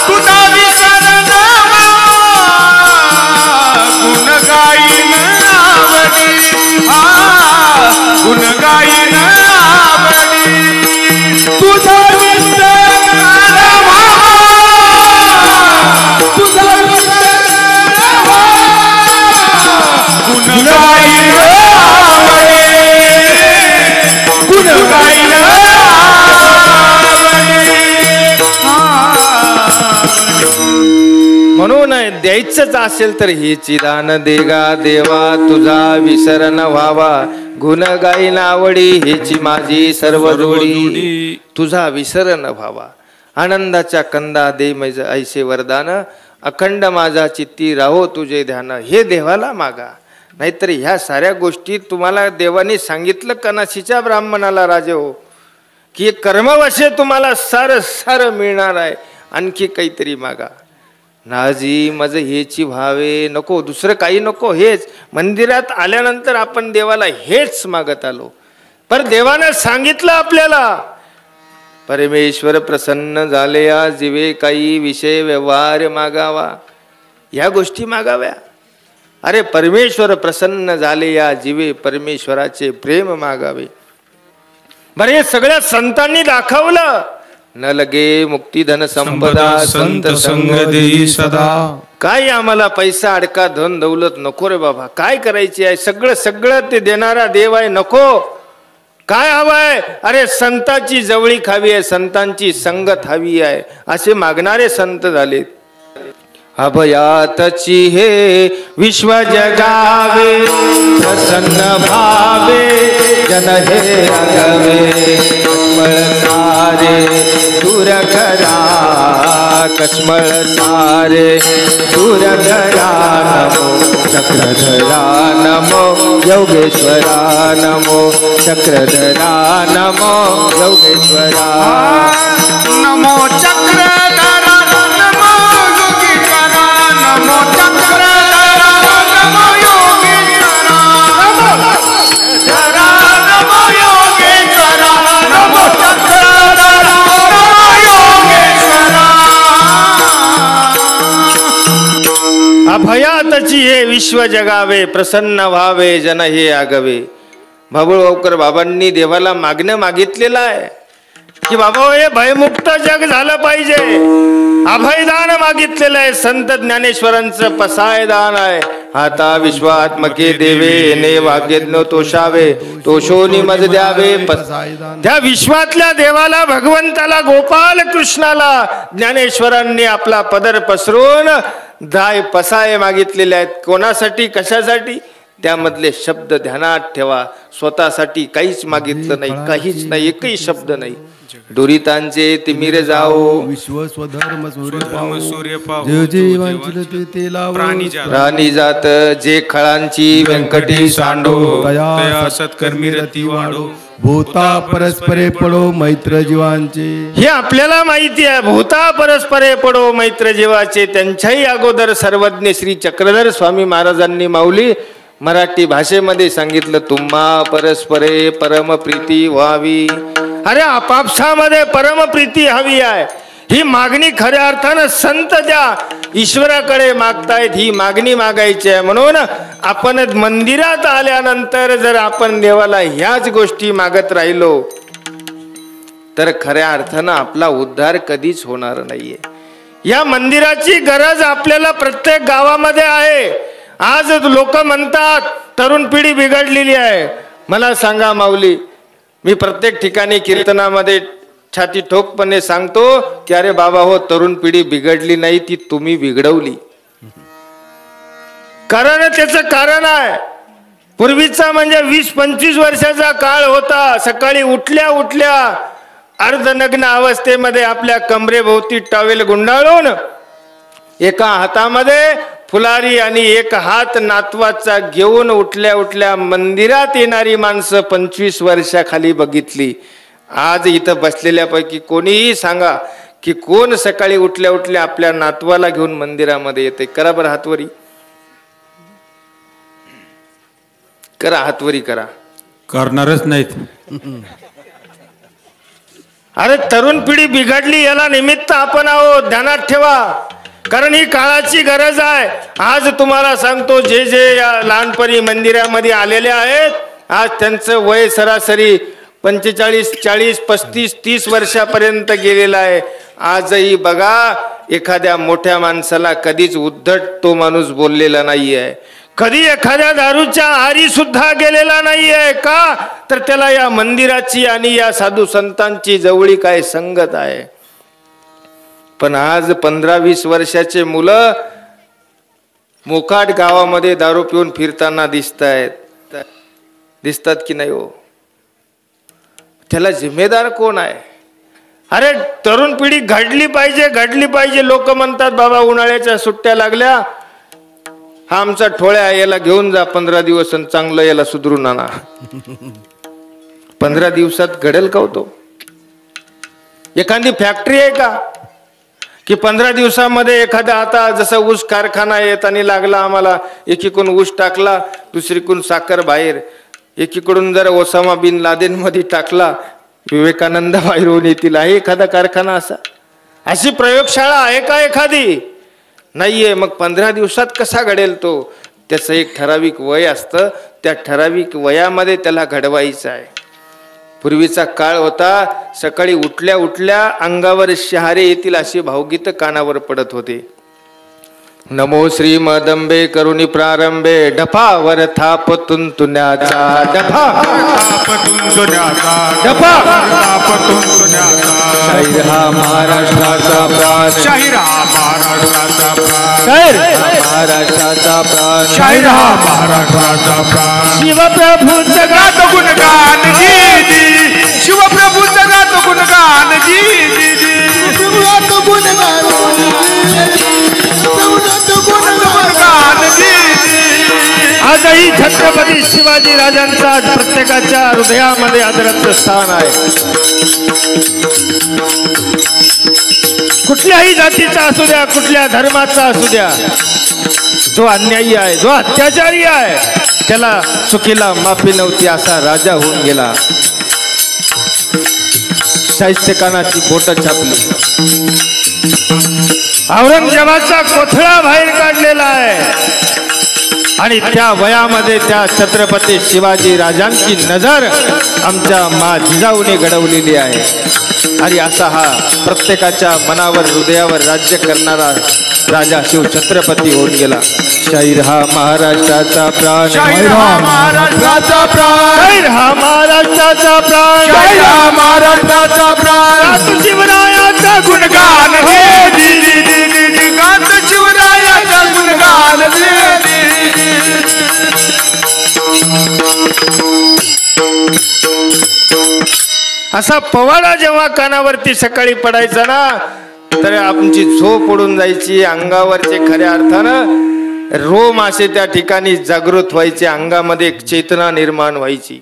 तुझा विसरण गुण गाईन आवडी, गुण गाईन आवडी. तुझा विसर तुझा विसर गुण गाईन आवडी, गुण गाईन म्हणून द्यायचंच असेल तर हे चिदान देगा देवा, तुझा विसरण व्हावा, गुण गाईन आवडी, हेची माझी सर्व जोडी. तुझा विसरण व्हावा, आनंदाच्या कंदा दे मैज ऐसे वरदान, अखंड माझा चित्ती राहो तुझे ध्यान. हे देवाला मागा. नाहीतर ह्या साऱ्या गोष्टी तुम्हाला देवाने सांगितलं कनाशीच्या ब्राह्मणाला राजे हो, की कर्मवशे तुम्हाला सारं सारं मिळणार आहे, आणखी काहीतरी मागा. नाजी मज हेची व्हावे, नको दुसरं काही नको, हेच. मंदिरात आल्यानंतर आपण देवाला हेच मागत आलो. पर देवानं सांगितलं आपल्याला, परमेश्वर प्रसन्न झाले या जीवे काही विषय व्यवहार मागावा. या गोष्टी मागाव्या. अरे परमेश्वर प्रसन्न झाले या जीवे परमेश्वराचे प्रेम मागावे. बरे हे सगळ्या संतांनी दाखवलं. न लगे मुक्ती धन संपदा संत संग देई सदा. काय आम्हाला पैसा अडका धन दौलत नको रे बाबा, काय करायची आहे, सगळं सगळं ते देणारा देव आहे, नको. काय हवंय? अरे संतांची जवळीक हवी आहे, संतांची संगत हवी आहे, असे मागणारे संत झालेत. अभयातची हे विश्व जगावे, प्रसन्न भावे जन हे अगवे. कस्मळ सारे दूर करा, कस्मळ सारे दूर करा. नमो चक्रधरा नमो योगेश्वरा, नमो चक्रधरा नमो योगेश्वरा. नमो चक्रधरा नमो योगेश्वरा, नमो चक्रधरा नमो योगेश्वरा, नमो योगेश्वरा, नमो चक्रधरा नमो योगेश्वरा. अभयातची हे विश्व जगावे, प्रसन्न व्हावे जन हे आगवे. बाबुळगावकर बाबांनी देवाला मागणं मागितलेलं आहे की बाबा हे भयमुक्त जग झालं पाहिजे. अभयदान मागितलेलं आहे. संत ज्ञानेश्वरांचं पसायदान आहे. आता विश्वात्मके देवे ने वाग्यज्ञ तोषावे, तोषोनी मज द्यावे. त्या विश्वातल्या देवाला, भगवंताला, गोपाल कृष्णाला ज्ञानेश्वरांनी आपला पदर पसरून दाय पसाय मागितलेले आहेत. कोणासाठी, कशासाठी? त्यामधले शब्द ध्यानात ठेवा. स्वतःसाठी काहीच मागितलं नाही, काहीच नाही, एकही शब्द नाही. दुरितांचे तिमिर जाओ, विश्व स्वधर्म सूर्य पाव, जे जीवांची ते लावो. प्राणी जात जे खळांची व्यंकटी सांडो, तया सत्कर्मी रती वाढो. भूता परस्परे पडो मैत्र जीवांचे. हे आपल्याला माहिती आहे. भूता परस्परे पडो मैत्र जीवाचे. त्यांच्याही अगोदर सर्वज्ञ श्री चक्रधर स्वामी महाराजांनी माऊली मराठी भाषेमध्ये सांगितलं, तुम्हा परस्परे परमप्रीती व्हावी. अरे आपापसामध्ये परमप्रीती हवी आहे. ही मागणी खऱ्या अर्थानं संत त्या ईश्वराकडे मागतायत. ही मागणी मागायची आहे. म्हणून आपण मंदिरात आल्यानंतर जर आपण देवाला ह्याच गोष्टी मागत राहिलो तर खऱ्या अर्थानं आपला उद्धार कधीच होणार नाहीये. या मंदिराची गरज आपल्याला प्रत्येक गावामध्ये आहे. आज लोक म्हणतात तरुण पिढी बिघडलेली आहे. मला सांगा माऊली, मी प्रत्येक ठिकाणी कीर्तनामध्ये छाती ठोकपणे सांगतो की अरे बाबा हो, तरुण पिढी बिघडली नाही, ती तुम्ही बिघडवली. कारण त्याचं कारण आहे. पूर्वीचा म्हणजे 20-25 वर्षाचा काळ होता. सकाळी उठल्या उठल्या अर्धनग्न अवस्थेमध्ये आपल्या कमरेभोवती टॉवेल गुंडाळून एका हातामध्ये फुलारी आणि एक हात नातवाचा घेऊन उठल्या उठल्या मंदिरात येणारी माणसं 25 वर्षाखाली बघितली. आज इथं बसलेल्यापैकी कोणीही सांगा की कोण सकाळी उठल्या उठल्या आपल्या नातवाला घेऊन मंदिरामध्ये येते? करा बरं हातवरी, करा हातवरी करा. करणारच नाहीत. अरे तरुण पिढी बिघडली, याला निमित्त आपण आहोत, ध्यानात ठेवा. कारण ही काळाची गरज आहे. आज तुम्हाला सांगतो, जे जे या लहानपणी मंदिरामध्ये आलेले आहेत, आज त्यांचं वय सरासरी 45, 40, 35, 30 वर्षापर्यंत गेलेला आहे. आजही बघा, एखाद्या मोठ्या माणसाला कधीच उद्धट तो माणूस बोललेला नाही आहे. कधी एखाद्या दारूच्या आहारी सुद्धा गेलेला नाही आहे. का तर त्याला या मंदिराची आणि या साधू संतांची जवळी काय संगत आहे. पण आज 15-20 वर्षाचे मुलं मोकाट गावामध्ये दारू पिऊन फिरताना दिसतात की नाही हो? त्याला जिम्मेदार कोण आहे? अरे तरुण पिढी घडली पाहिजे, घडली पाहिजे. लोक म्हणतात बाबा उन्हाळ्याच्या सुट्ट्या लागल्या, हा आमचा ठोळ्या आहे, याला घेऊन जा 15 दिवस आणि चांगलं याला सुधरून आणा. 15 दिवसात घडेल का होतो? एखादी फॅक्टरी आहे का की 15 दिवसामध्ये एखादा, आता जसं ऊस कारखाना येत आणि लागला आम्हाला, एकीकडून ऊस टाकला, दुसरीकडून साखर बाहेर, एकीकडून जर ओसामा बिन लादेन मध्ये टाकला, विवेकानंद बाहेरून येतील. आहे एखादा कारखाना असा? अशी प्रयोगशाळा आहे का एखादी? नाहीये. मग 15 दिवसात कसा घडेल तो? त्याचं एक ठराविक वय असतं, त्या ठराविक वयामध्ये त्याला घडवायचं आहे. पूर्वीचा काळ होता, सकाळी उठल्या उठल्या अंगावर शहारे येतील अशी भावगीत कानावर पडत होते. नमो श्री मदंबे करुणी प्रारंभे, डफावर थाप तुंतुण्याचा डफा, शाहीर हा महाराष्ट्राचा प्राण, शाहीर हा महाराष्ट्राचा प्राण, शाहीर महाराष्ट्राचा प्राण, शाहीर हा महाराष्ट्राचा प्राण. शिवप्रभू जगात गुणगान जी जी, शिवप्रभू जगात गुणगान जी जी, शिवप्रभू गुणगान जी. आजही छत्रपती शिवाजी राजांचा प्रत्येकाच्या हृदयामध्ये आदराचं स्थान आहे. कुठल्याही जातीचा असू द्या, कुठल्या धर्माचा असू द्या, जो अन्यायी आहे, जो अत्याचारी आहे, त्याला चुकीला माफी नव्हती असा राजा होऊन गेला. शाहिस्तेखानाची बोट छापली, औरंगजेबाचा कोथळा बाहेर काढलेला आहे. आणि त्या वयामध्ये त्या छत्रपती शिवाजी राजांची नजर आमच्या मा जिजाऊने घडवलेली आहे. आणि असा हा प्रत्येकाच्या मनावर हृदयावर राज्य करणारा राजा शिव छत्रपती होऊन गेला. शाहीर हा महाराष्ट्राचा प्राण, शाहीर हा महाराष्ट्राचा प्राण, शाहीर हा महाराष्ट्राचा प्राण, शाहीर हा महाराष्ट्राचा प्राण. शिवरायाचा गुणगान हे जी जी जी जी, गात शिवरायाचा गुणगान जी जी. असा पवाडा जेव्हा कानावरती सकाळी पडायचा ना, तर आमची झोप उडून जायची. अंगावरचे खऱ्या अर्थानं रोम असे त्या ठिकाणी जागृत व्हायचे, अंगामध्ये एक चेतना निर्माण व्हायची.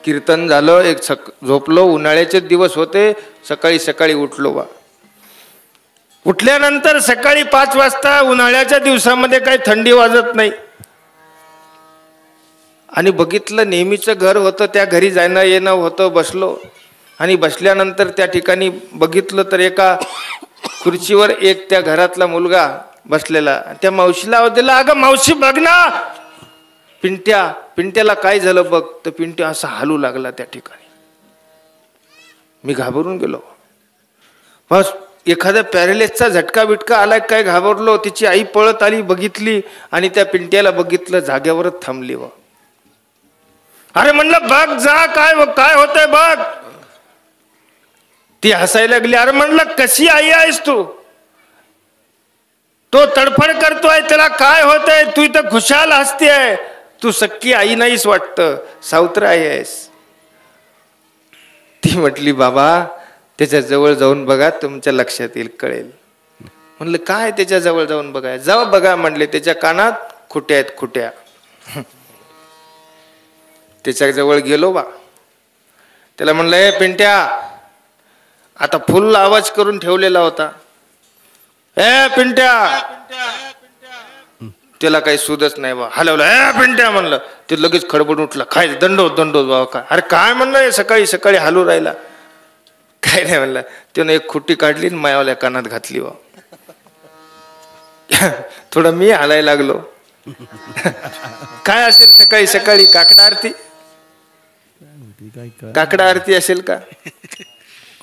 कीर्तन झालं, एक झोपलो, उन्हाळ्याचे दिवस होते, सकाळी सकाळी उठलो बा. उठल्यानंतर सकाळी 5 वाजता, उन्हाळ्याच्या दिवसामध्ये काही थंडी वाजत नाही, आणि बघितलं नेहमीचं घर होतं, त्या घरी जाणं येणं होतं. बसलो आणि बसल्यानंतर त्या ठिकाणी बघितलं तर एका खुर्चीवर एक त्या घरातला मुलगा बसलेला. त्या मावशीला आवाज दिला, अगं मावशी बघ ना पिंट्याला काय झालं बघ. तर पिंट्या असा हालू लागला त्या ठिकाणी. मी घाबरून गेलो. बस एखाद्या पॅरेलिसचा झटका बिटका आलाय काय घाबरलो. तिची आई पळत आली, बघितली आणि त्या पिंट्याला बघितलं, जाग्यावरच थांबली. व अरे म्हणलं बघ जा काय होतंय बघ. ती हसायला लागली. अरे म्हणलं कशी आई आहेस तू, तो तडफड करतोय त्याला काय होतंय, तू इथं खुशाल हसतेय, तू सक्की आई नाहीस वाटतं, सावत्र आई आहेस. ती म्हटली बाबा त्याच्या जवळ जाऊन बघा, तुमच्या लक्षात येईल, कळेल. म्हणलं काय त्याच्या जवळ जाऊन बघाय. जाऊ बघा म्हणले, त्याच्या कानात खुट्या आहेत खुट्या. त्याच्या जवळ गेलो बा. त्याला म्हणलं हे पिंट्या, आता फुल आवाज करून ठेवलेला होता, ए पिंट्या. त्याला काही सुदच नाही बा. हलवलं, ए पिंट्या म्हणलं. ते लगेच खडबड उठला. काय दंडो बाबा काय. अरे काय म्हणलं सकाळी सकाळी हालू राहिला. काय नाही म्हणलं. त्यानं एक खुट्टी काढली आणि मायावाल्या कानात घातली बा. थोडं मी हालायला लागलो. काय असेल सकाळी सकाळी, काकडा आरती, काकडा आरती असेल का.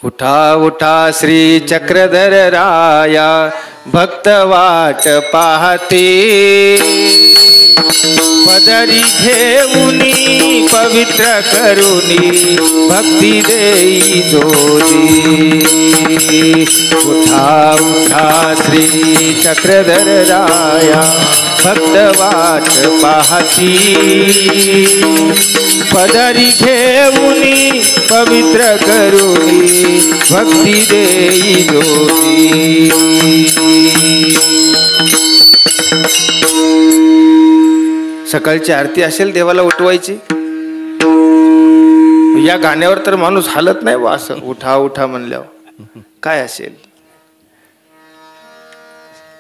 उठा उठा श्री चक्रधर राया, भक्त वाट पाहते, पदरी घेऊनी पवित्र करुनी, भक्ती देई जोडी. उठा उठा श्री चक्रधर राया, भक्त वाट पाहती, पदरी घेऊनी पवित्र करुनी, भक्ती देई जोडी. सकाळची आरती असेल देवाला उठवायची. या गाण्यावर तर माणूस हालत नाही वा. असं उठा उठा म्हणल्यावर काय असेल.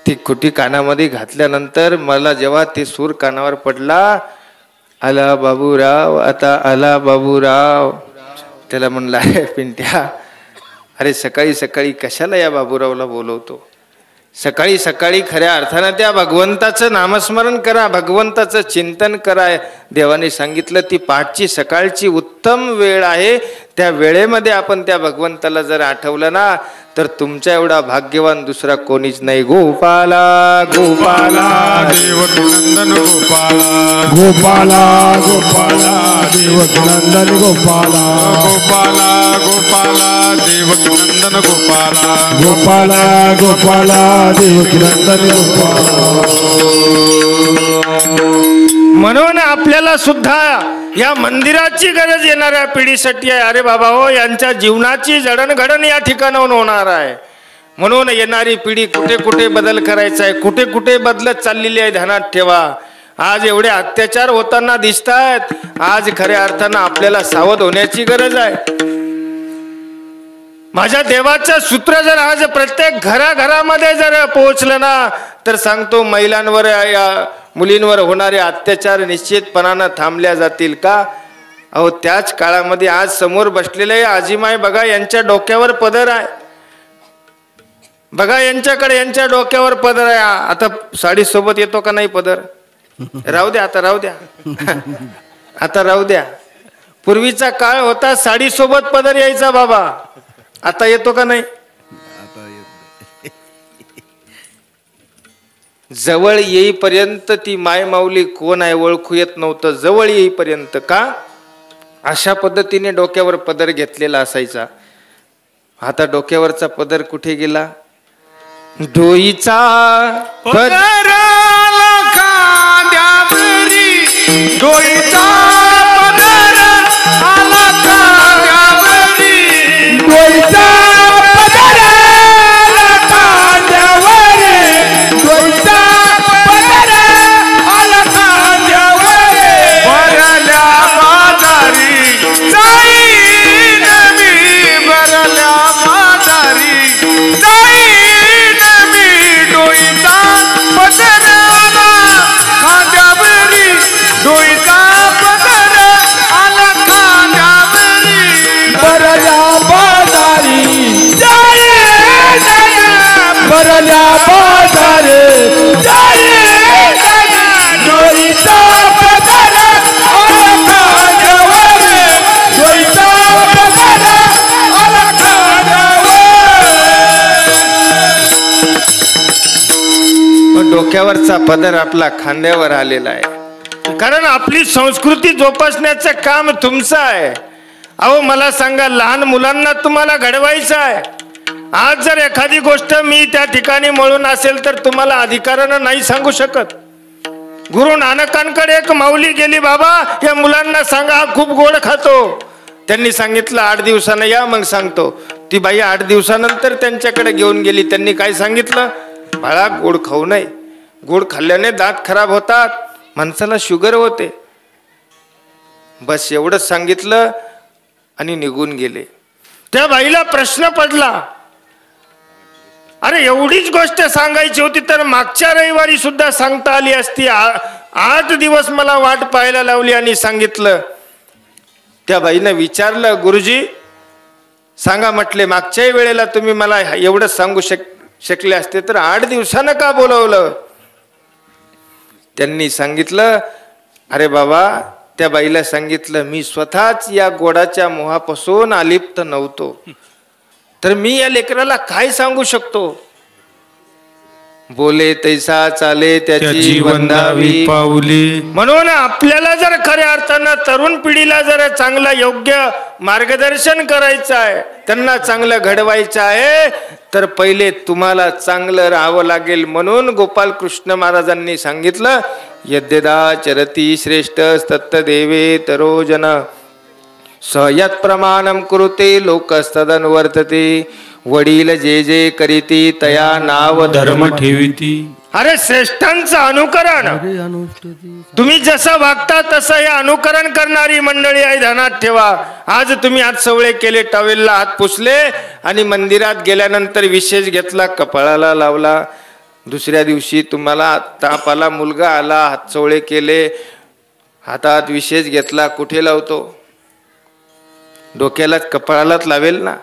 ती खुटी कानामध्ये घातल्यानंतर मला जेव्हा ते सूर कानावर पडला, आला बाबूराव, आता आला बाबूराव. त्याला म्हणला अरे पिंट्या, अरे सकाळी सकाळी कशाला या बाबूरावला बोलवतो. सकाळी सकाळी खऱ्या अर्थानं त्या भगवंताचं नामस्मरण करा, भगवंताचं चिंतन करा. देवाने सांगितलं ती पहाटची सकाळची उत्तम वेळ आहे. त्या वेळेमध्ये आपण त्या भगवंताला जर आठवलं ना, तर तुमच्या एवढा भाग्यवान दुसरा कोणीच नाही. गोपाला गोपाला देवकी नंदन गोपाला, गोपाला गोपाला देवकी नंदन गोपाला, गोपाला गोपाला देवकी नंदन गोपाला, गोपाला गोपाला देवकी नंदन गोपाला. म्हणून आपल्याला सुद्धा या मंदिराची गरज येणाऱ्या पिढीसाठी आहे. अरे बाबा हो, यांच्या जीवनाची जडणघडण या ठिकाणाहून होणार आहे. म्हणून येणारी पिढी कुठे कुठे बदल करायचा आहे, कुठे कुठे बदलत चाललेली आहे, ध्यानात ठेवा. आज एवढे अत्याचार होताना दिसत आहेत. आज खऱ्या अर्थानं आपल्याला सावध होण्याची गरज आहे. माझ्या देवाचं सूत्र जर आज प्रत्येक घराघरामध्ये जर पोहोचलं ना, तर सांगतो महिलांवर या मुलींवर होणारे अत्याचार निश्चितपणानं थांबल्या जातील. का अहो, त्याच काळामध्ये आज समोर बसलेले आजीमाई बघा, यांच्या डोक्यावर पदर आहे. बघा यांच्याकडे, यांच्या डोक्यावर पदर आहे. आता साडी सोबत येतो का नाही पदर. राहू द्या, आता राहू द्या, आता राहू द्या. पूर्वीचा काळ होता साडी सोबत पदर यायचा बाबा. आता येतो का नाही. जवळ येईपर्यंत ती माय माऊली कोण आहे ओळखू येत नव्हतं. जवळ येईपर्यंत. का अशा पद्धतीने डोक्यावर पदर घेतलेला असायचा. आता डोक्यावरचा पदर कुठे गेला. डोईचा पदर खांद्यावरी, डोईचा पदर आला खांद्यावरी, डोईचा पदर आला खांद्यावरी, डोईचा पदर आला खांद्यावरी. भरल्या मादारी जाईन मी, भरल्या मादारी जाईन मी, डोईचा पदर आला खांद्यावरी, डोईचा भरल्या बाजारे जोईचा पदर अलखांडावर जोईचा पदर अलखांडावर डोक्यावरचा पदर आपला खांद्यावर आलेला आहे, कारण आपली संस्कृती जोपासण्याचं काम तुमचं आहे. अहो मला सांगा, लहान मुलांना तुम्हाला घडवायचं आहे. आज जर एखादी गोष्ट मी त्या ठिकाणी म्हणून असेल तर तुम्हाला अधिकारानं नाही सांगू शकत. गुरु नानकांकडे एक माऊली गेली, बाबा या मुलांना सांगा हा खूप गोड खातो. त्यांनी सांगितलं 8 दिवसानं या मग सांगतो. ती बाई 8 दिवसानंतर त्यांच्याकडे घेऊन गेली. त्यांनी काय सांगितलं, बाळा गोड खाऊ नये, गोड खाल्ल्याने दात खराब होतात, माणसाला शुगर होते. बस एवढंच सांगितलं आणि निघून गेले. त्या बाईला प्रश्न पडला, अरे एवढीच गोष्ट सांगायची होती तर मागच्या रविवारी सुद्धा सांगता आली असती. 8 दिवस मला वाट पाहायला लावली आणि सांगितलं. त्या बाईनं विचारलं, गुरुजी सांगा म्हटले, मागच्याही वेळेला तुम्ही मला एवढंच सांगू शकले असते तर 8 दिवसानं का बोलवलं. त्यांनी सांगितलं, अरे बाबा, त्या बाईला सांगितलं, मी स्वतःच या गोडाच्या मोहापासून अलिप्त नव्हतो, तर मी या लेकराला काय सांगू शकतो. बोले तैसा चाले त्याची वंदावी पाऊली. म्हणून आपल्याला जर खऱ्या अर्थानं तरुण पिढीला जर चांगलं योग्य मार्गदर्शन करायचं आहे, त्यांना चांगलं घडवायचं आहे, तर पहिले तुम्हाला चांगलं राहावं लागेल. म्हणून गोपाल कृष्ण महाराजांनी सांगितलं, यद्यदा चरती श्रेष्ठ तत्तदेवे तरोजन सयत प्रमाणम कुरुते लोकस्तदन वर्तते. वडील जे जे करीती तया नाव धर्म ठेविती. अरे श्रेष्ठांचं अनुकरण, तुम्ही जसं वागता तसं हे अनुकरण करणारी मंडळी आहे, ध्यानात ठेवा. आज तुम्ही हात सवळे केले, टॉवेलला हात पुसले आणि मंदिरात गेल्यानंतर विशेष घेतला, कपाळाला लावला. दुसऱ्या दिवशी तुम्हाला ताप आला, मुलगा आला, हात सवळे केले, हातात विशेष घेतला, कुठे लावतो? डोक्यालाच कपाळालाच लावेल ना,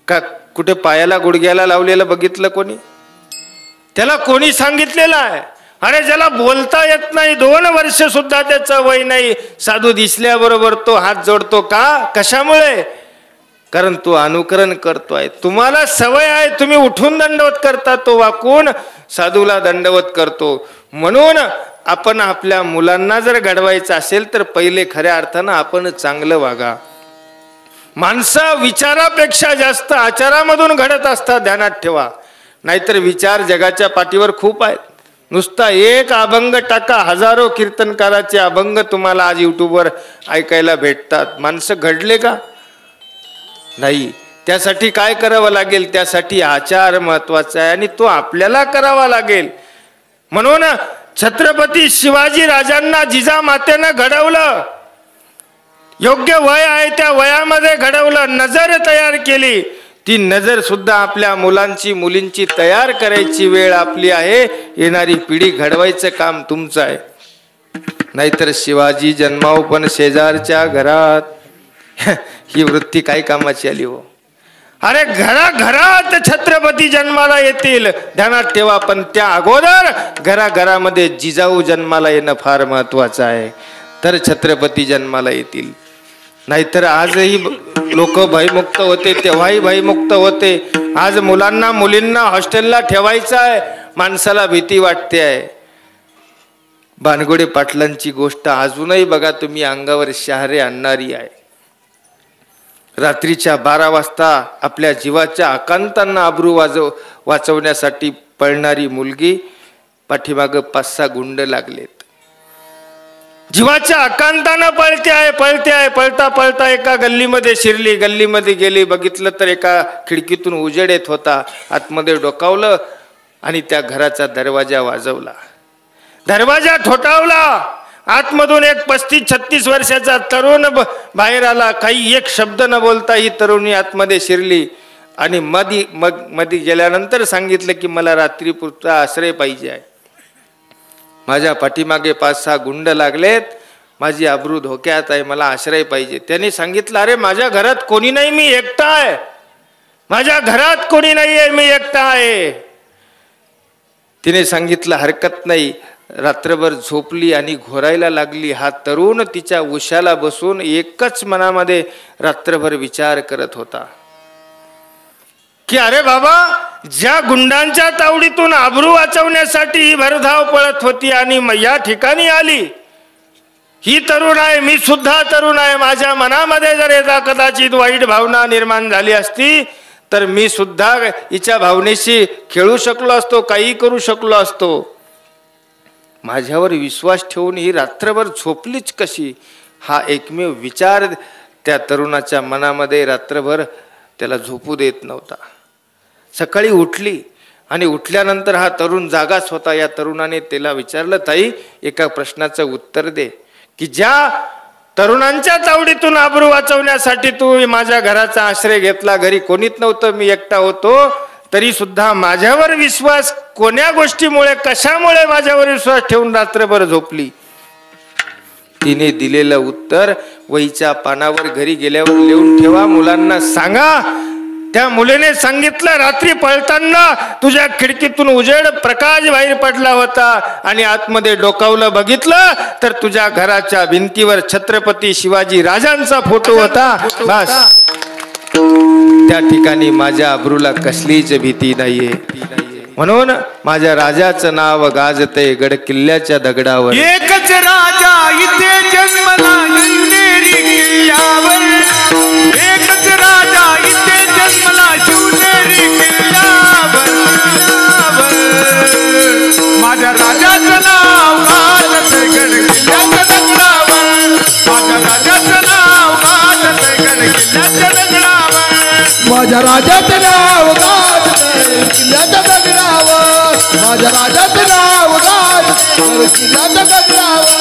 का कुठे पायाला गुडघ्याला लावलेलं बघितलं कोणी? त्याला कोणी सांगितलेलं आहे? अरे ज्याला बोलता येत नाही, 2 वर्ष सुद्धा त्याचं वय नाही, साधू दिसल्याबरोबर तो हात जोडतो का? कशामुळे? कारण तो अनुकरण करतोय. तुम्हाला सवय आहे, तुम्ही उठून दंडवत करता, तो वाकून साधूला दंडवत करतो. म्हणून आपण आपल्या मुलांना जर घडवायचं असेल तर पहिले खऱ्या अर्थानं आपण चांगलं वागा. माणसं विचारापेक्षा जास्त आचारामधून घडत असतात, ध्यानात ठेवा. नाहीतर विचार जगाच्या पाठीवर खूप आहेत. नुसता एक अभंग टाका, हजारो कीर्तनकाराचे अभंग तुम्हाला आज युट्यूबवर ऐकायला भेटतात. माणसं घडले का? नाही. त्यासाठी काय करावं लागेल? त्यासाठी आचार महत्वाचा आहे आणि तो आपल्याला करावा लागेल. म्हणून छत्रपती शिवाजी राजांना जिजामातेनं घडवलं. योग्य वय आहे त्या वयामध्ये घडवलं, नजर तयार केली. ती नजर सुद्धा आपल्या मुलांची मुलींची तयार करायची वेळ आपली आहे. येणारी पिढी घडवायचं काम तुमचं आहे. नाहीतर शिवाजी जन्माव पण शेजारच्या घरात, ही वृत्ती काय कामाची आली हो? अरे घराघरात छत्रपती जन्माला येतील, ध्यानात ठेवा. पण त्या अगोदर घराघरामध्ये जिजाऊ जन्माला येणं फार महत्वाचं आहे, तर छत्रपती जन्माला येतील. नाहीतर आजही लोक भयमुक्त होते, तेव्हाही भयमुक्त होते. आज मुलांना मुलींना हॉस्टेलला ठेवायचं आहे, माणसाला भीती वाटते आहे. भानगुडे पाटलांची गोष्ट अजूनही बघा तुम्ही, अंगावर शहारे आणणारी आहे. रात्रीच्या 12 वाजता आपल्या जीवाच्या आकांतांना आबरू वाचवण्यासाठी पळणारी मुलगी, पाठीमागं 5-6 गुंड लागलेत. जीवाच्या आकांतानं पळते आहे. पळता पळता एका गल्लीमध्ये शिरली, गल्लीमध्ये गेली. बघितलं तर एका खिडकीतून उजेड येत होता. आतमध्ये डोकावलं आणि त्या घराचा दरवाजा वाजवला, दरवाजा ठोठावला. आतमधून एक 35-36 वर्षाचा तरुण बाहेर आला. काही एक शब्द न बोलता ही तरुणी आतमध्ये शिरली आणि मध्ये गेल्यानंतर सांगितलं की मला रात्रीपुरता आश्रय पाहिजे आहे. माझ्या पाठीमागे 5-6 गुंड लागलेत, माझी आबरू धोक्यात आहे, मला आश्रय पाहिजे. त्यांनी सांगितलं, अरे माझ्या घरात कोणी नाही, मी एकटा आहे. माझ्या घरात कोणी नाही आहे, मी एकटा आहे. तिने सांगितलं हरकत नाही. रात्रभर झोपली आणि घोरायला लागली. हा तरुण तिच्या उशाला बसून एकच मनामध्ये रात्रभर विचार करत होता की अरे बाबा, ज्या गुंडांच्या तावडीतून आबरू वाचवण्यासाठी ही भरधाव पळत होती आणि या ठिकाणी आली, ही तरुण आहे, मी सुद्धा तरुण आहे. माझ्या मनामध्ये जर याचा कदाचित वाईट भावना निर्माण झाली असती तर मी सुद्धा हिच्या भावनेशी खेळू शकलो असतो, काही करू शकलो असतो. माझ्यावर विश्वास ठेवून ही रात्रभर झोपलीच कशी, हा एकमेव विचार त्या तरुणाच्या मनामध्ये रात्रभर त्याला झोपू देत नव्हता. सकाळी उठली आणि उठल्यानंतर हा तरुण जागाच होता. या तरुणाने त्याला विचारलं, ताई एका प्रश्नाचं उत्तर दे की ज्या तरुणांच्या तावडीतून आबरू वाचवण्यासाठी तू माझ्या घराचा आश्रय घेतला, घरी कोणीच नव्हतं, मी एकटा होतो, तरी सुद्धा माझ्यावर विश्वास कोण्या गोष्टीमुळे, कशामुळे माझ्यावर विश्वास ठेवून रात्रभर झोपली. तिने दिलेलं उत्तर वहीच्या पानावर घरी गेल्यावर लिहून ठेवा, मुलांना सांगा. त्या मुलीने सांगितलं, रात्री पळताना तुझ्या खिडकीतून उजेड प्रकाश बाहेर पडला होता आणि आतमध्ये डोकावलं बघितलं तर तुझ्या घराच्या भिंतीवर छत्रपती शिवाजी राजांचा फोटो होता. बस त्या ठिकाणी माझ्या अब्रूला कसलीच भीती नाहीये. म्हणून माझ्या राजाचं नाव गाजते गड किल्ल्याच्या दगडावर. एकच राजा इथे जन्मला शिवनेरी किल्ल्यावर, एकच राजा इथे जन्मला शिवनेरी किल्ल्यावर. माझ्या राजाचं नाव गाजते गड किल्ल्याच्या दगडावर, माझ्या राजाचं नाव गाजते गड किल्ल्याच्या दगडावर, माझ्या राजाचं नाव गाजते किल्ल्याच्या दगडावर, माझ्या राजाचं नाव गाजते किल्ल्याच्या दगडावर.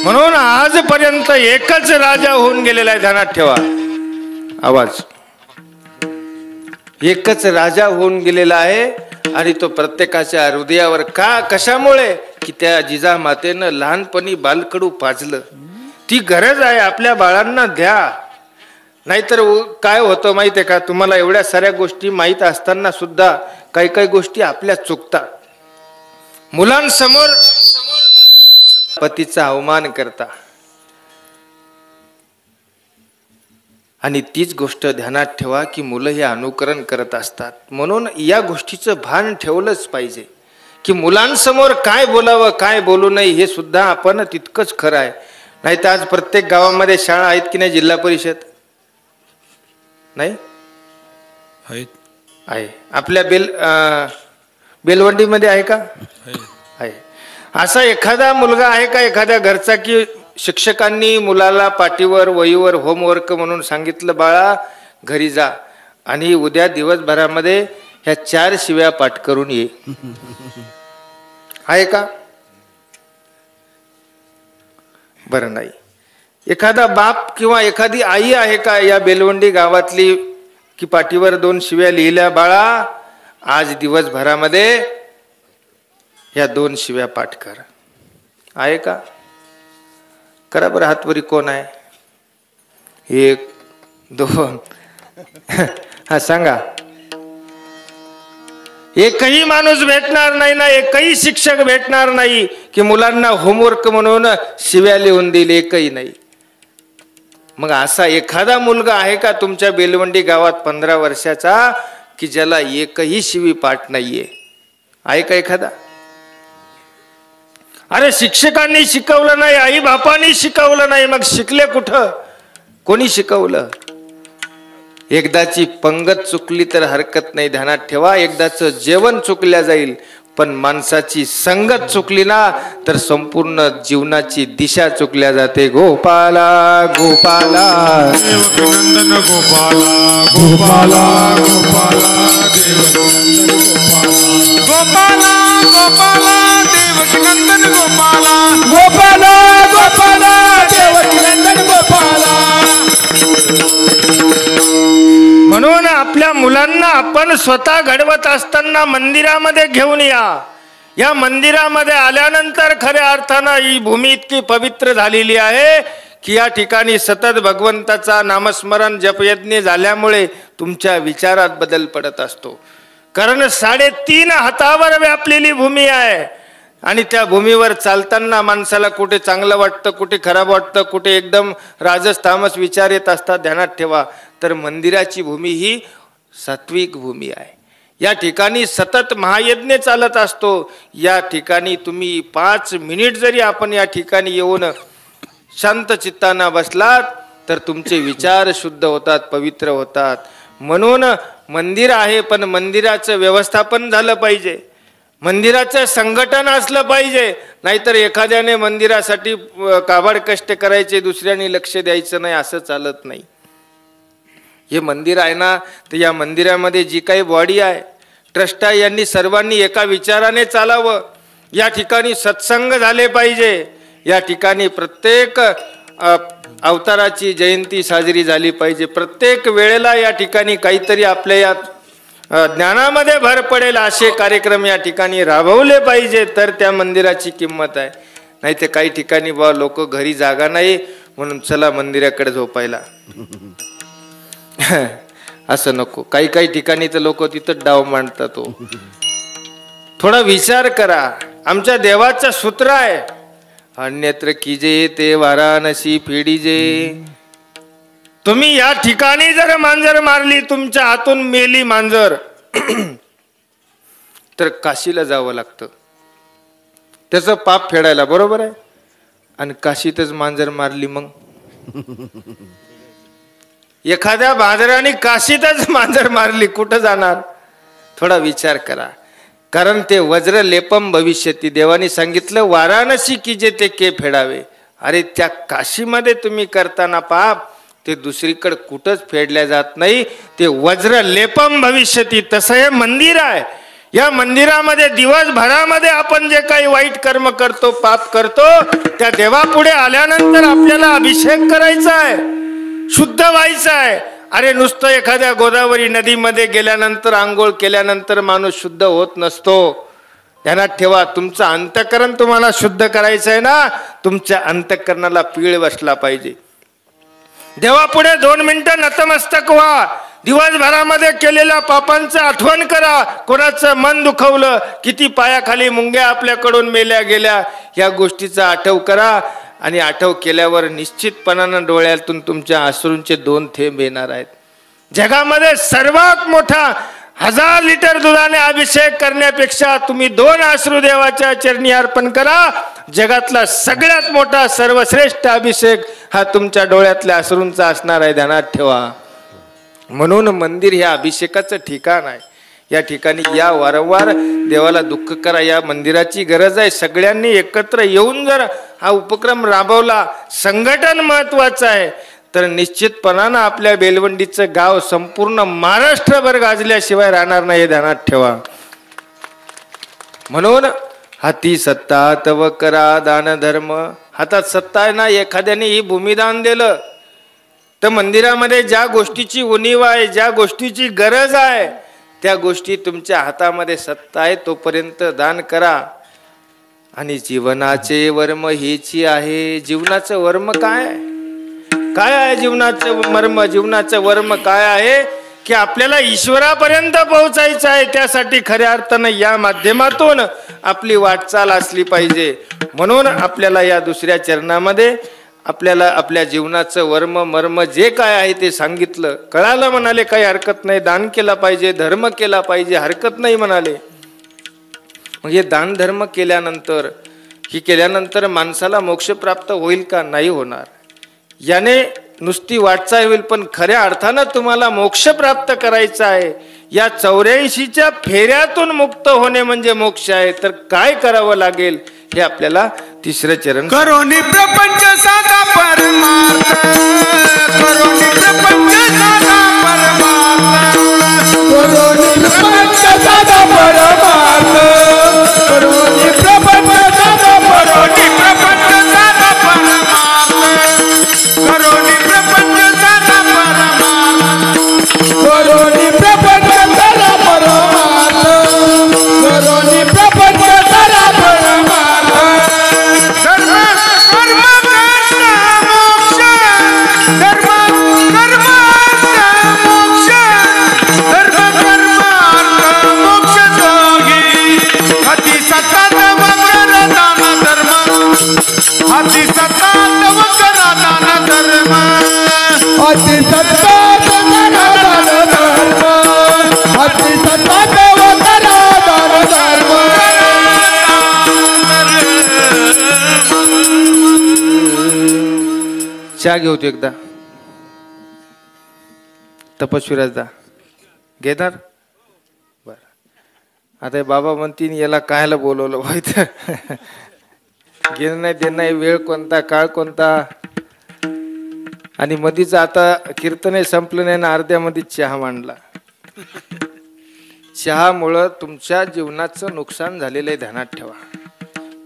म्हणून आजपर्यंत एकच राजा होऊन गेलेला आहे. ध्यानात ठेवा आवाज. एकच राजा होऊन गेलेला आहे आणि तो प्रत्येकाच्या हृदयावर. का, कशामुळे? की त्या जिजामातेनं लहानपणी बालकडू पाजलं. ती गरज आहे, आपल्या बाळांना द्या. नाहीतर काय होतं माहिती आहे का तुम्हाला, एवढ्या साऱ्या गोष्टी माहीत असताना सुद्धा काही काही गोष्टी आपल्या चुकतात. मुलांसमोर पतीचा अवमान करता आणि तीच गोष्ट ध्यानात ठेवा की मुलं हे अनुकरण करत असतात. म्हणून या गोष्टीचं भान ठेवलंच पाहिजे की मुलांसमोर काय बोलावं, काय बोलू नये हे सुद्धा आपण तितकंच खरं आहे. नाही तर आज प्रत्येक गावामध्ये शाळा आहेत की नाही, जिल्हा परिषद नाही आहे. आपल्या बेलवंडीमध्ये आहे का? आहे. असा एखादा मुलगा आहे का एखाद्या घरचा की शिक्षकांनी मुलाला पाठीवर वहीवर होमवर्क म्हणून सांगितलं, बाळा घरी जा आणि उद्या दिवसभरामध्ये ह्या 4 शिव्या पाठ करून ये. आहे का? बरं नाही. एखादा बाप किंवा एखादी आई आहे का या बेलवंडी गावातली की पाठीवर 2 शिव्या लिहिल्या, बाळा आज दिवसभरामध्ये या 2 शिव्या पाठ कर. आहे का? करा बरं हातवरी. कोण आहे? 1 2 हा सांगा. एकही माणूस भेटणार नाही ना, एकही शिक्षक भेटणार नाही की मुलांना होमवर्क म्हणून शिव्या लिहून देईल. एकही नाही. मग असा एखादा मुलगा आहे का तुमच्या बेलवंडी गावात 15 वर्षाचा की ज्याला एकही शिवी पाठ नाहीये? आहे का एखादा? अरे शिक्षकांनी शिकवलं नाही, आई बापांनी शिकवलं नाही, मग शिकले कुठं? कोणी शिकवलं? एकदाची पंगत चुकली तर हरकत नाही. ध्यानात ठेवा, एकदाच जेवण चुकल्या जाईल पण माणसाची संगत चुकली ना तर संपूर्ण जीवनाची दिशा चुकल्या जाते. गोपाला गोपाला देवकीनंदन गोपाला गोपाला गोपाला देवकीनंदन गोपाला गोपाला देवकीनंदन गोपाला गोपाला गोपाला देवकीनंदन गोपाला. म्हणून आपल्या मुलांना आपण स्वतः घडवत असताना मंदिरामध्ये घेऊन या मंदिरामध्ये आल्यानंतर खऱ्या अर्थानं ही भूमी इतकी पवित्र झालेली आहे की या ठिकाणी सतत भगवंताचा नामस्मरण जपयज्ञ झाल्यामुळे तुमच्या विचारात बदल पडत असतो. कारण 3.5 हातावर व्यापलेली भूमी आहे आणि त्या भूमीवर चालताना माणसाला कुठे चांगलं वाटतं, कुठे खराब वाटतं, कुठे एकदम राजस तामस विचार येत असतात. ध्यानात ठेवा. तर मंदिराची भूमी ही सात्विक भूमी आहे. या ठिकाणी सतत महायज्ञ चालत असतो. या ठिकाणी तुम्ही 5 मिनिट जरी आपण या ठिकाणी येऊन शांत चित्ताना बसलात तर तुमचे विचार शुद्ध होतात, पवित्र होतात. म्हणून मंदिर आहे, पण मंदिराचं व्यवस्थापन झालं पाहिजे, मंदिराचं संघटन असलं पाहिजे. नाहीतर एखाद्याने मंदिरासाठी काबाड कष्ट करायचे, दुसऱ्याने लक्ष द्यायचं नाही, असं चालत नाही. हे मंदिर आहे ना, तर या मंदिरामध्ये जी काही बॉडी आहे, ट्रस्ट आहे, यांनी सर्वांनी एका विचाराने चालावं. या ठिकाणी सत्संग झाले पाहिजे. या ठिकाणी प्रत्येक अवताराची जयंती साजरी झाली पाहिजे. प्रत्येक वेळेला या ठिकाणी काहीतरी आपल्या या ज्ञानामध्ये भर पडेल असे कार्यक्रम या ठिकाणी राबवले पाहिजे, तर त्या मंदिराची किंमत आहे. नाही ते काही ठिकाणी बा लोक घरी जागा नाही म्हणून चला मंदिराकडे झोपायला असं नको. काही ठिकाणी तर लोक तिथं डाव मांडतात. तो थोडा विचार करा. आमच्या देवाचं सूत्र आहे, अन्यत्र कीजे ते वाराणसी फेडीजे. तुम्ही या ठिकाणी जर मांजर मारली, तुमच्या हातून मेली मांजर, तर काशीला जावं लागतं त्याचं पाप फेडायला, बरोबर आहे. आणि काशीतच मांजर मारली मग एखाद्या बाजाराने काशीतच मांजर मारली, कुठं जाणार? थोडा विचार करा. कारण ते वज्र लेपम भविष्यती, देवाने सांगितलं वाराणसी की जे ते के फेडावे. अरे त्या काशीमध्ये तुम्ही करताना पाप ते दुसरीकडे कुठंच फेडल्या जात नाही, ते वज्र लेपम भविष्यती. तसं हे मंदिर आहे. या मंदिरामध्ये दिवसभरामध्ये आपण जे काही वाईट कर्म करतो, पाप करतो, त्या देवापुढे आल्यानंतर आपल्याला अभिषेक करायचा आहे, शुद्ध व्हायचं आहे. अरे नुसतं एखाद्या गोदावरी नदीमध्ये गेल्यानंतर, आंघोळ केल्यानंतर माणूस शुद्ध होत नसतो. ध्यानात ठेवा. तुमचं अंतःकरण तुम्हाला शुद्ध करायचं आहे ना, तुमच्या अंतःकरणाला पीळ बसला पाहिजे. देवापुढे 2 मिनिटं नतमस्तक व्हा. दिवसभरामध्ये केलेल्या पापांचं आठवण करा. कोणाचं मन दुखवलं, किती पायाखाली मुंग्या आपल्याकडून मेल्या गेल्या, या गोष्टीचा आठव करा. आणि आठव केल्यावर निश्चितपणानं डोळ्यातून तुमच्या अश्रूंचे 2 थेंब येणार आहेत. जगामध्ये सर्वात मोठा 1000 लिटर दुधाने अभिषेक करण्यापेक्षा तुम्ही 2 अश्रू देवाच्या चरणी अर्पण करा. जगातला सगळ्यात मोठा सर्वश्रेष्ठ अभिषेक हा तुमच्या डोळ्यातल्या अश्रूंचा असणार आहे. ध्यानात ठेवा. म्हणून मंदिर हे अभिषेकाचं ठिकाण आहे. या ठिकाणी या वारंवार देवाला दुःख करा. या मंदिराची गरज आहे. सगळ्यांनी एकत्र येऊन जर हा उपक्रम राबवला, संघटन महत्वाचं आहे, तर निश्चितपणानं आपल्या बेलवंडीचं गाव संपूर्ण महाराष्ट्रभर गाजल्याशिवाय राहणार नाही. ध्यानात ठेवा. म्हणून हाती सत्ता तव करा दान धर्म. हातात सत्ता आहे ना, एखाद्याने ही भूमिदान दिलं तर मंदिरामध्ये ज्या गोष्टीची उणीव आहे, ज्या गोष्टीची गरज आहे, त्या गोष्टी तुमच्या हातामध्ये सत्ता आहे तोपर्यंत दान करा. आणि जीवनाचे वर्म हेची आहे. जीवनाचं वर्म काय आहे? जीवनाचं मर्म, जीवनाचं वर्म काय आहे? की आपल्याला ईश्वरापर्यंत पोहोचायचं आहे. त्यासाठी खऱ्या अर्थानं या माध्यमातून आपली वाटचाल असली पाहिजे. म्हणून आपल्याला या दुसऱ्या चरणामध्ये आपल्याला आपल्या जीवनाचं वर्म मर्म जे काय आहे ते सांगितलं. कळालं म्हणाले, काही हरकत नाही. दान केला पाहिजे, धर्म केला पाहिजे, हरकत नाही म्हणाले. मग हे दान धर्म केल्यानंतर माणसाला मोक्ष प्राप्त होईल का? नाही होणार. याने नुसती वाटचाल होईल, पण खऱ्या अर्थानं तुम्हाला मोक्ष प्राप्त करायचा आहे. या 84च्या फेऱ्यातून मुक्त होणे म्हणजे मोक्ष आहे. तर काय करावं लागेल हे आपल्याला 3रं चरण. करोनी प्रपंच साधा परमार्थ, करोनी प्रपंच साधा परमार्थ, करोनी प्रपंच साधा परमार्थ, करोनी प्रपंच साधा करोनी प्रपंच साधा परमार्थ, करोनी प्रपंच साधा परमार्थ, करोनी प्रपंच साधा परमार्थ, करोनी प्रपंच साधा परमार्थ. सर्व कर्म करता मोक्ष अति सत्तात करा दान धर्म अति सत्तात करा दान धर्म चहा घेऊ तू एकदा तपस्वीराजदा घेणार बर आता हे बाबा म्हणतील याला कायला बोलवलं माहित घेणं नाही देणं नाही वेळ कोणता काळ कोणता आणि मधीच आता कीर्तन संपलं नाही ना अर्ध्यामध्ये चहा मांडला चहामुळं तुमच्या जीवनाचं नुकसान झालेलं आहे ध्यानात ठेवा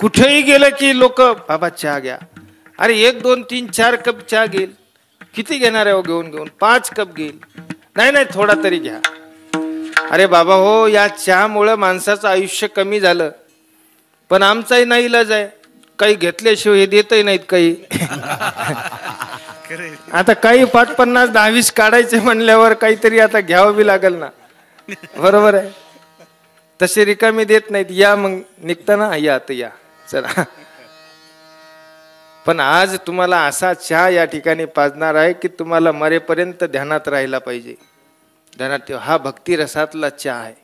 कुठेही गेलं की लोक बाबा चहा घ्या अरे 1 2 3 4 कप चहा घेईल किती घेणार आहे घेऊन घेऊन 5 कप घेईल नाही थोडा तरी घ्या अरे बाबा हो या चहामुळं माणसाचं आयुष्य कमी झालं पण आमचाही नाही इलाज आहे काही घेतल्याशिवाय हे देतही नाहीत काही आता काही 5 50 10 20 काढायचे म्हणल्यावर काहीतरी आता घ्यावं बी लागल ना बरोबर आहे तसे रिकामी देत नाहीत या मग निघताना या आता या चला पण आज तुम्हाला असा चहा या ठिकाणी पाजणार आहे की तुम्हाला मरेपर्यंत ध्यानात राहिला पाहिजे ध्यानात ठेवा हा भक्ती रसातला चहा आहे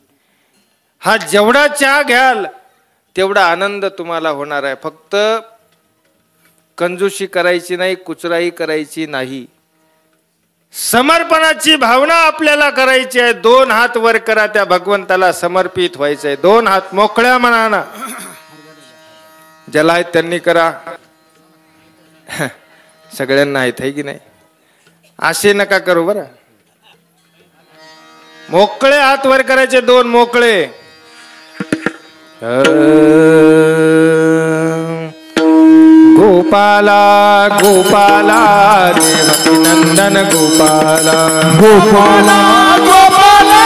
हा जेवढा चहा घ्याल तेवढा आनंद तुम्हाला होणार आहे फक्त कंजूशी करायची नाही कुचराई करायची नाही समर्पणाची भावना आपल्याला करायची आहे 2 हात वर करा त्या भगवंताला समर्पित व्हायचंय 2 हात मोकळ्या मनानं ज्याला आहेत त्यांनी करा सगळ्यांना आहेत है की नाही असे नका करू बरं मोकळे हात वर करायचे 2 मोकळे गोपाला गोपाला देवकी नंदन गोपाला गोपाला गोपाला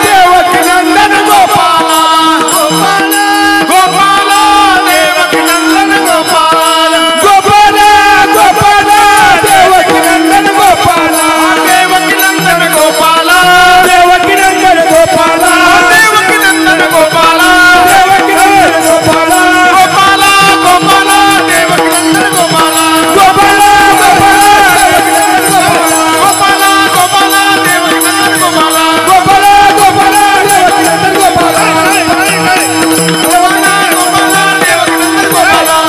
देवकी नंदन गोपाला गोपाला गोपाला देवकी नंदन गोपाला गोपाला गोपाला देवकी नंदन गोपाला देवकी नंदन गोपाला देवकी नंदन गोपाला देवकी नंदन गोपाला देवकी नंदन गोपाला गोपाला गोपाला देवकी नंदन गोपाला गोपाला गोपाला गोपाला देवकी नंदन गोपाला गोपाला गोपाला देवकी नंदन गोपाला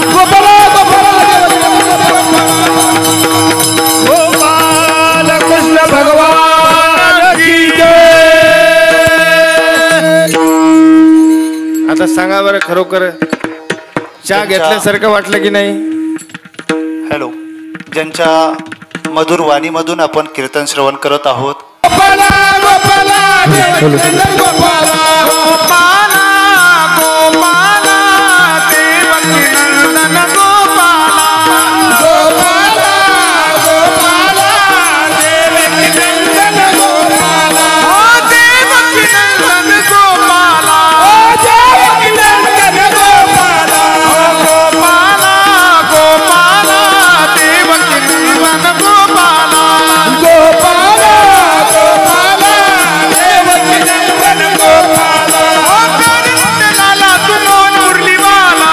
गोपाला गोपाला देवकी नंदन गोपाला गोपाल कृष्ण भगवान की जय. आता सांगा बरं खरोखर चहा घेतल्यासारखं वाटलं की नाही हॅलो ज्यांच्या मधुर वाणीमधून आपण कीर्तन श्रवण करत आहोत गोपाला गोपाला देवकी नंदन गोपाला गोपाला गोपाला देवकी नंदन गोपाला गोपाला गोपाला देवकी नंदन गोपाला ओ देवकी नंदन गोपाला ओ देवकी नंदन गोपाला ओ गोपाला गोपाला देवकी नंदन गोपाला गोपाला गोपाला देवकी नंदन गोपाला ओ प्यारे लाला तू मोन मुरलीवाला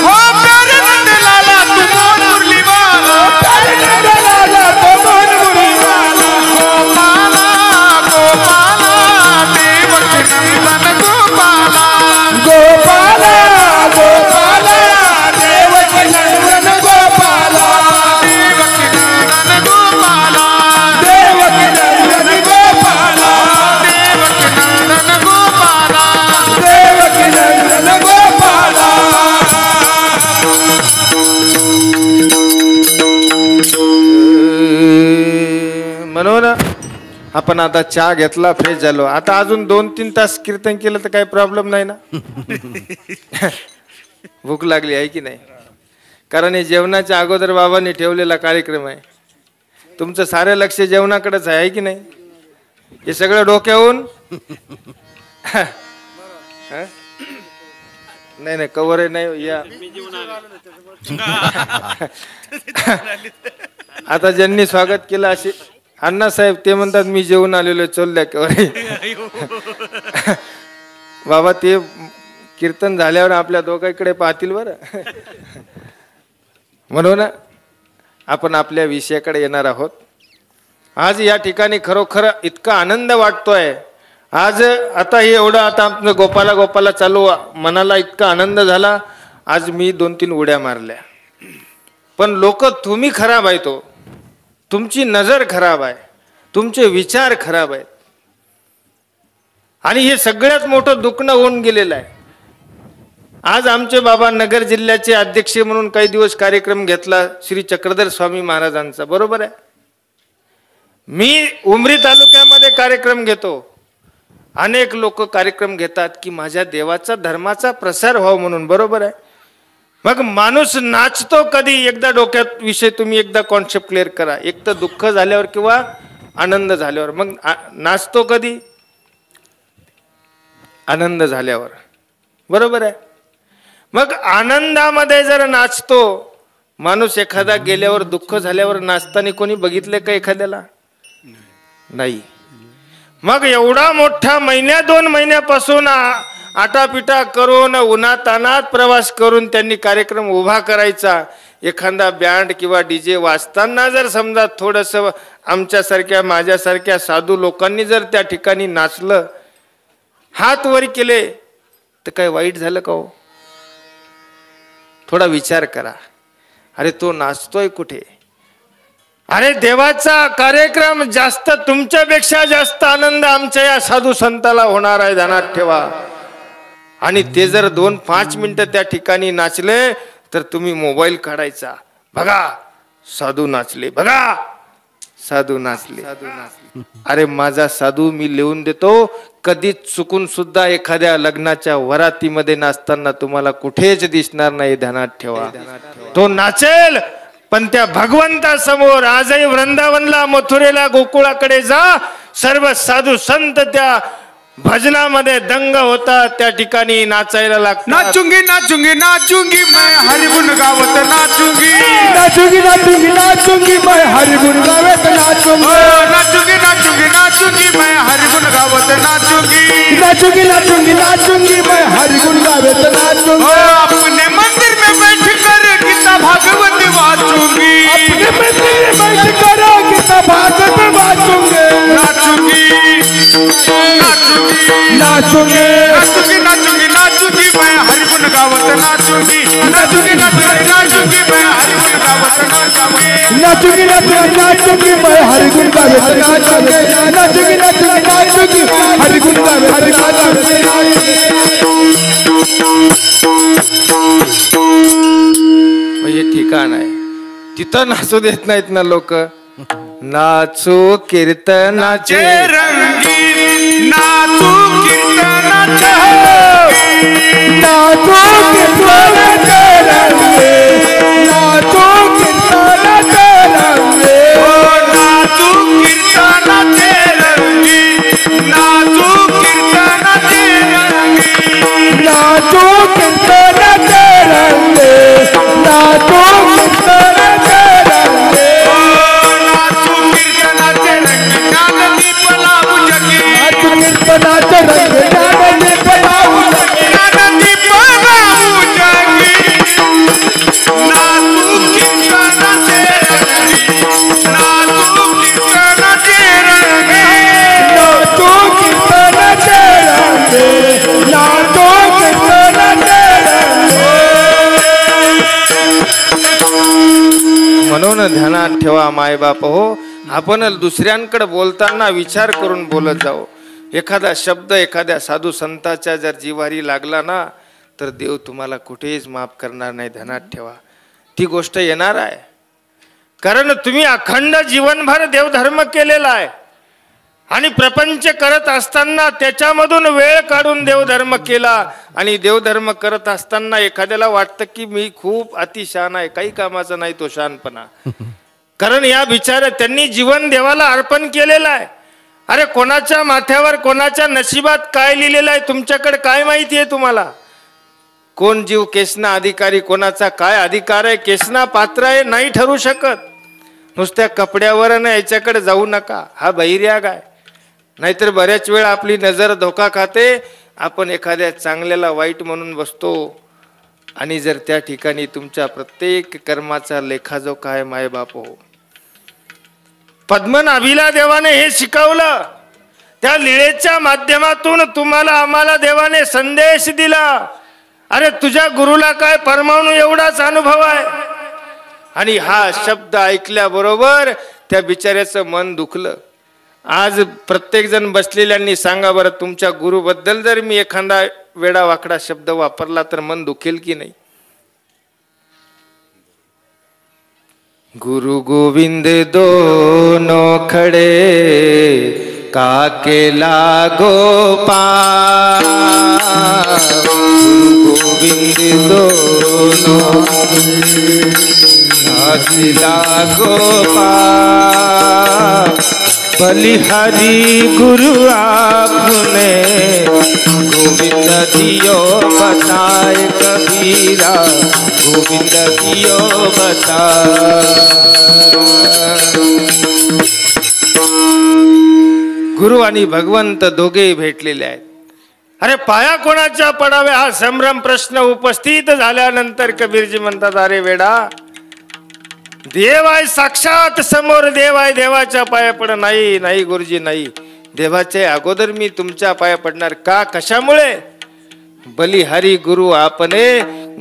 ओ प्यारे लाला तू मोन मुरलीवाला प्यारे लाला तू मोन मुरलीवाला गोपाला गोपाला देवकी नंदन गोपाला गोपाला गोपाला देवकी नंदन गोपाला देवकी नंदन गोपाला देवकी नंदन गोपाला देवकी नंदन गोपाला देवकी नंदन गोपाला म्हणून आपण आता चहा घेतला फ्रेश झालो आता अजून 2-3 तास कीर्तन केलं तर काही प्रॉब्लेम नाही ना भूक लागली आहे की नाही कारण हे जेवणाच्या अगोदर बाबांनी ठेवलेला कार्यक्रम आहे तुमचं सारं लक्ष जेवणाकडेच आहे की नाही हे सगळं डोक्याहून हं? नाही कवर आहे नाही या आता ज्यांनी स्वागत केलं असे अण्णासाहेब ते म्हणतात मी जेवून आलेलो चोरल्या कवर बाबा ते कीर्तन झाल्यावर आपल्या दोघांकडे पाहतील बरं. म्हणून आपण आपल्या विषयाकडे येणार आहोत. आज या ठिकाणी खरोखर इतका आनंद वाटतोय. आज आता हे एवढं आता आपलं गोपाला चालू मनाला इतका आनंद झाला. आज मी 2-3 उड्या मारल्या. पण लोक तुम्ही खराब आहे, तो तुमची नजर खराब आहे, तुमचे विचार खराब आहेत. आणि हे सगळ्यात मोठं दुखणं होऊन गेलेलं आहे. आज आमचे बाबा नगर जिल्ह्याचे अध्यक्ष म्हणून काही दिवस कार्यक्रम घेतला श्री चक्रधर स्वामी महाराजांचा, बरोबर आहे. मी उमरी तालुक्यामध्ये कार्यक्रम घेतो. अनेक लोक कार्यक्रम घेतात की माझ्या देवाचा धर्माचा प्रसार व्हावा म्हणून, बरोबर आहे. मग माणूस नाचतो कधी, एकदा डोक्यात विषय तुम्ही एकदा कॉन्सेप्ट क्लिअर करा. एक तर दुःख झाल्यावर किंवा आनंद झाल्यावर. मग नाचतो कधी, आनंद झाल्यावर, बरोबर आहे. मग आनंदामध्ये जर नाचतो माणूस, एखादा गेल्यावर दुःख झाल्यावर नाचताना कोणी बघितले का एखाद्याला? नाही. मग एवढा मोठा 1-2 महिन्यापासून आटापिटा करून उन्हातानात प्रवास करून त्यांनी कार्यक्रम उभा करायचा. एखादा बँड किंवा डीजे वाजताना जर समजा थोडंसं आमच्यासारख्या माझ्यासारख्या साधू लोकांनी जर त्या ठिकाणी नाचलं, हात वर केले, तर काय वाईट झालं का हो? थोडा विचार करा. अरे तो नाचतोय कुठे? अरे देवाचा कार्यक्रम जास्त, तुमच्यापेक्षा जास्त आनंद आमच्या या साधू संताला होणार आहे, ध्यानात ठेवा. आणि ते जर 2-5 मिनिटं त्या ठिकाणी नाचले तर तुम्ही मोबाईल काढायचा, बघा साधू नाचले, बघा साधू नाचले. अरे माझा साधू मी लिहून देतो, कधीच चुकून सुद्धा एखाद्या लग्नाच्या वरातीमध्ये नाचताना तुम्हाला कुठेच दिसणार नाही, ध्यानात ठेवा. तो नाचेल पण त्या भगवंतासमोर. आजही वृंदावनला, मथुरेला, गोकुळाकडे जा, सर्व साधू संत त्या भजनामध्ये दंग होतात, त्या ठिकाणी नाचायला लागतात. नाचूंगी नाचूंगी नाचूंगी मैं हरि गुण गावत नाचूंगी, नाचूंगी नाचूंगी नाचूंगी मैं हरि गुण गावत नाचूंगी, नाचूंगी नाचूंगी नाचूंगी मैं हरि गुण गावत नाचूंगी, नाचूंगी नाचूंगी नाचूंगी मैं हरि गुण गावत नाचूंगी. अपने मंदिर में बैठ कर गीता भागवत वाचूंगी, अपने मंदिर में बैठ कर गीता भागवत वाचूंगी, नाचूंगी नाचूंगी नाचूंगी नाचूंगी नाचूंगी नाचूंगी मैं हरि गुण गावत नाचूंगी, नाचूंगी नाचूंगी नाचूंगी मैं हरि गुण गावत नाचूंगी, नाचूंगी नाचूंगी नाचूंगी मैं हरि गुण गावत नाचूंगी, नाचूंगी नाचूंगी नाचूंगी हरि गुण गावत नाचूंगी. हे ठिकाण आहे, तिथं नाचू देत नाहीत ना लोक. नाचू कीर्तनाचे रंगी, नाचू कीर्तनाचे, नाचू कीर्तनाचे रंगे, नाचू कीर्तनाचे रंगे, नाचू कीर्तनाचे रंगी, नाचू कीर्तनाचे रंगी, नाचू कीर्तनाचे रंगे, नाचू कीर्तनाचे रंगे, नाचू कीर्तनाचे रंगी, ज्ञानदीप लावू जगी, नाचू कीर्तनाचे रंगे, ज्ञानदीप लावू जगी, ज्ञानदीप लावू जगी, नाचू कीर्तनाचे रंगी, नाचू कीर्तनाचे रंगी, नाचू कीर्तनाचे रंगे, नाचू कीर्तनाचे रंगे. म्हणून ध्यानात ठेवा मायबाप हो, आपण दुसऱ्यांकडे बोलताना विचार करून बोलत जाऊ. एखादा शब्द एखाद्या साधू संताच्या जर जिव्हारी लागला ना, तर देव तुम्हाला कुठेच माफ करणार नाही, ध्यानात ठेवा. ती गोष्ट येणार आहे. कारण तुम्ही अखंड जीवनभर देवधर्म केलेला आहे आणि प्रपंच करत असताना त्याच्यामधून वेळ काढून देवधर्म केला. आणि देवधर्म करत असताना एखाद्याला वाटतं की मी खूप अतिशहाणा आहे, काही कामाचा नाही तो शहाणपणा. कारण या बिचाऱ्या त्यांनी जीवन देवाला अर्पण केलेलं आहे. अरे कोणाच्या माथ्यावर कोणाच्या नशिबात काय लिहिलेलं आहे तुमच्याकडे काय माहिती आहे तुम्हाला? कोण जीव केसना अधिकारी, कोणाचा काय अधिकार आहे, केसना पात्र आहे नाही ठरू शकत. नुसत्या कपड्यावर ना याच्याकडे जाऊ नका, हा बहिर्याग आहे. नाहीतर बऱ्याच वेळ आपली नजर धोका खाते आपण एखाद्या चांगल्याला वाईट म्हणून बसतो आणि जर त्या ठिकाणी तुमच्या प्रत्येक कर्माचा लेखाजोखा आहे मायबाप हो. पद्मनाभीला देवाने हे शिकवलं, त्या लीळेच्या माध्यमातून तुम्हाला आम्हाला देवाने संदेश दिला. अरे तुझ्या गुरुला काय परमाणू एवढाच अनुभव आहे. आणि हा शब्द ऐकल्याबरोबर त्या बिचाऱ्याचं मन दुखलं. आज प्रत्येक जण बसलेल्यांनी सांगा बरं, तुमच्या गुरुबद्दल जर मी एखादा वेडा वाकडा शब्द वापरला तर मन दुखेल की नाही. गुरु गोविंद दोनों खड़े काकेला गोपाल, गुरु गोविंद दोनों काकेला गोपाल, बलिहारी गुरु आपने गोविंद दियो बताए कबीरा, गोविंद दियो बता. गुरु आणि भगवंत दोघे भेटलेले आहेत. अरे पाया कोणाच्या पडावे हा संभ्रम प्रश्न उपस्थित झाल्यानंतर कबीरजी म्हणतात, अरे वेडा, देव आहे साक्षात समोर, देव आहे, देवाच्या पाया पड. नाही नाही गुरुजी नाही, देवाच्या अगोदर मी तुमच्या पाया पडणार. का कशामुळे? बलिहारी गुरु आपने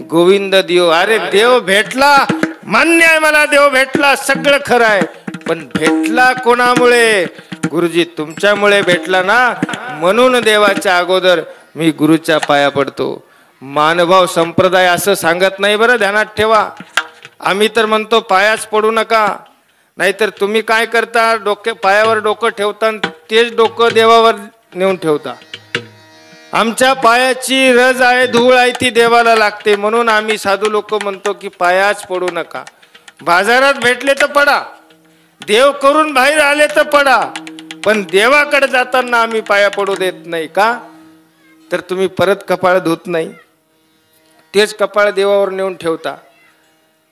गोविंद दियो. अरे देव भेटला, मान्य आहे मला, देव भेटला, सगळं खरं आहे, पण भेटला कोणामुळे? गुरुजी तुमच्यामुळे भेटला ना, म्हणून देवाच्या अगोदर मी गुरुच्या पाया पडतो. मानभाव संप्रदाय असं सांगत नाही बरं, ध्यानात ठेवा. आम्ही तर म्हणतो पायाच पडू नका, नाहीतर तुम्ही काय करता, पायावर डोकं ठेवता, तेच डोकं देवावर नेऊन ठेवता. आमच्या पायाची रज आहे, धूळ आहे, ती देवाला लागते. म्हणून आम्ही साधू लोक म्हणतो की पायाच पडू नका. बाजारात भेटले तर पडा, देव करून बाहेर आले तर पडा, पण देवाकडे जाताना आम्ही पाया पडू देत नाही. का? तर तुम्ही परत कपाळ धुत नाही, तेच कपाळ देवावर नेऊन ठेवता.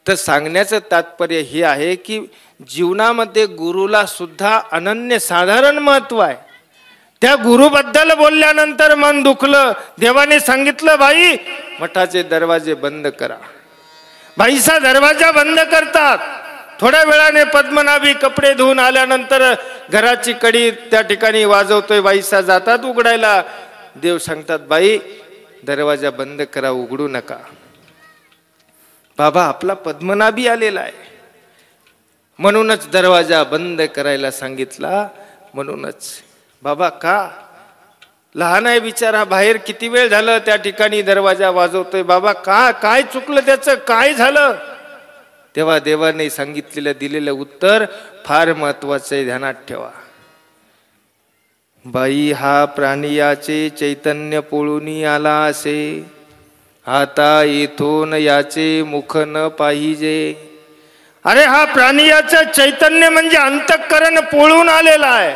तर सांगण्याचं तात्पर्य हे आहे की जीवनामध्ये गुरुला सुद्धा अनन्य साधारण महत्व आहे. त्या गुरुबद्दल बोलल्यानंतर मन दुखलं. देवाने सांगितलं, बाई मठाचे दरवाजे बंद करा. बाईचा दरवाजा बंद करतात. थोड्या वेळाने पद्मनाभी कपडे धुवून आल्यानंतर घराची कडी त्या ठिकाणी वाजवतोय, बाईसा जातात उघडायला. देव सांगतात, बाई दरवाजा बंद करा, उघडू नका. बाबा आपला पद्मनाभी आलेला आहे, म्हणूनच दरवाजा बंद करायला सांगितला. म्हणूनच बाबा का? लहान आहे बिचारा, बाहेर किती वेळ झालं त्या ठिकाणी दरवाजा वाजवतोय. बाबा का? काय चुकलं त्याचं? काय झालं? तेव्हा देवाने सांगितलेलं दिलेलं उत्तर फार महत्वाचं आहे, ध्यानात ठेवा. बाई हा प्राणियाचे चैतन्य पोळूनी आला असे, आता येथून याचे मुख न पाहिजे. अरे हा प्राणियाचं चैतन्य म्हणजे अंतःकरण पोळून आलेला आहे.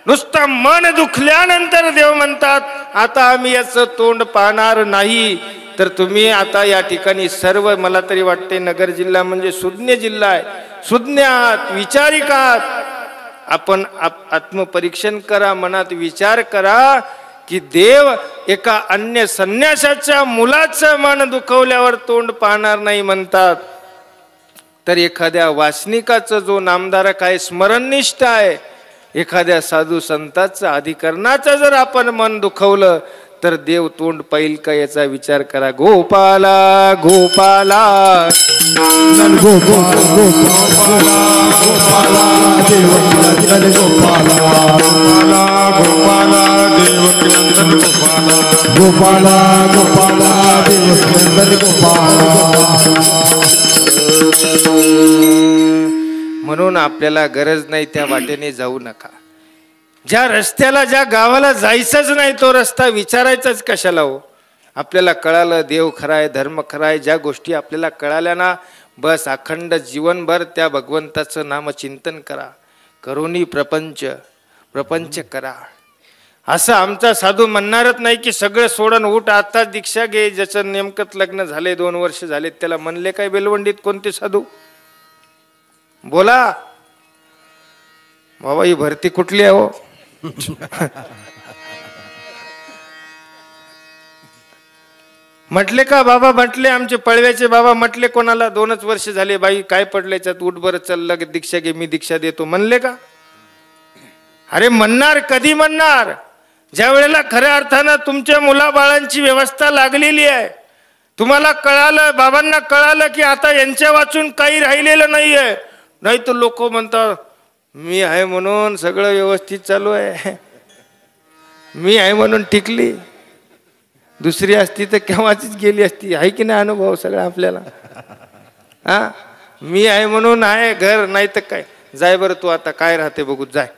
नुसतं मन दुखल्यानंतर देव म्हणतात, आता आम्ही याचं तोंड पाहणार नाही. तर तुम्ही आता या ठिकाणी सर्व, मला तरी वाटते नगर जिल्हा म्हणजे सुज्ञ जिल्हा आहे, सुज्ञ आहात, विचारिक आहात. आपण आत्मपरीक्षण करा, मनात विचार करा की देव एका अन्य संन्यासाच्या मुलाचं मन दुखवल्यावर तोंड पाहणार नाही म्हणतात. तर एखाद्या वासनिकाचं, जो नामधारक आहे, स्मरणनिष्ठ आहे, एखाद्या साधू संताचं, अधिकरणाचं जर आपण मन दुखवलं तर देव तोंड पाहिल का याचा विचार करा. गोपाला गोपाला गोपाला गोपाला गोपाला देवकी गोपाला गोपाला देवकी नंदन गोपाला गोपाला गोपाला देवकी नंदन गोपाला. म्हणून आपल्याला गरज नाही त्या वाटेने जाऊ नका. ज्या रस्त्याला, ज्या गावाला जायचंच नाही तो रस्ता विचारायचाच कशाला हो. आपल्याला कळालं देव खराय, धर्म खराय, ज्या गोष्टी आपल्याला कळाल्या ना, बस अखंड जीवनभर त्या भगवंताचं नामचिंतन करा. करुणी प्रपंच करा. असं आमचा साधू म्हणणारच नाही की सगळं सोडून उठ आताच दीक्षा घे. ज्याचं नेमकंच लग्न झाले, 2 वर्ष झाले, त्याला म्हणले काय बेलवंडीत कोणते साधू? बोला बाबा, ही भरती कुठली आहे हो? म्हटले का बाबा? म्हटले आमचे पळव्याचे बाबा म्हटले कोणाला? 2च वर्ष झाले. बाई काय पडले याच्यात, उठ बरं चल लगे दीक्षा घे, मी दीक्षा देतो म्हणले का? अरे म्हणणार कधी म्हणणार? ज्या वेळेला खऱ्या अर्थानं तुमच्या मुलाबाळांची व्यवस्था लागलेली आहे, तुम्हाला कळालं, बाबांना कळालं की आता यांच्या वाचून काही राहिलेलं नाहीये. नाही तर लोक म्हणतात मी आहे म्हणून सगळं व्यवस्थित चालू आहे, मी आहे म्हणून टिकली, दुसरी असती तर केव्हाचीच गेली असती. आहे की नाही अनुभव सगळा आपल्याला? हा, मी आहे म्हणून आहे घर, नाही तर काय. जाय बरं तू आता काय राहते बघू जाय.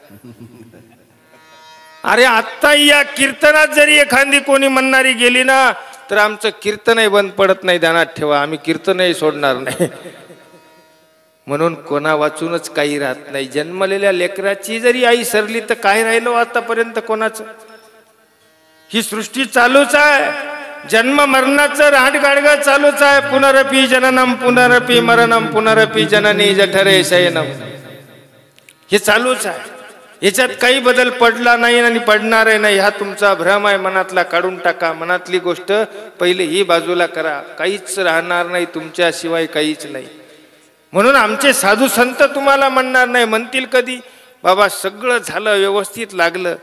अरे आत्ता या कीर्तनात जरी एखादी कोणी म्हणणारी गेली ना तर आमचं कीर्तनही बंद पडत नाही. ध्यानात ठेवा, आम्ही कीर्तनही सोडणार नाही. म्हणून कोणा वाचूनच काही राहत नाही. जन्मलेल्या लेकराची जरी आई सरली तर काय राहिलो आतापर्यंत कोणाचं? ही सृष्टी चालूच आहे, जन्म मरणाचं राहटगाडगा चालूच आहे. पुनरपि जननम पुनरपि मरणम पुनरपि जननी जठरे शयनम, हे चालूच आहे. याच्यात काही बदल पडला नाही आणि पडणार नाही. हा तुमचा भ्रम आहे, मनातला काढून टाका. मनातली गोष्ट पहिले ही बाजूला करा. काहीच राहणार नाही तुमच्याशिवाय, काहीच नाही. म्हणून आमचे साधू संत तुम्हाला म्हणणार नाही. म्हणतील कधी? बाबा सगळं झालं, व्यवस्थित लागलं,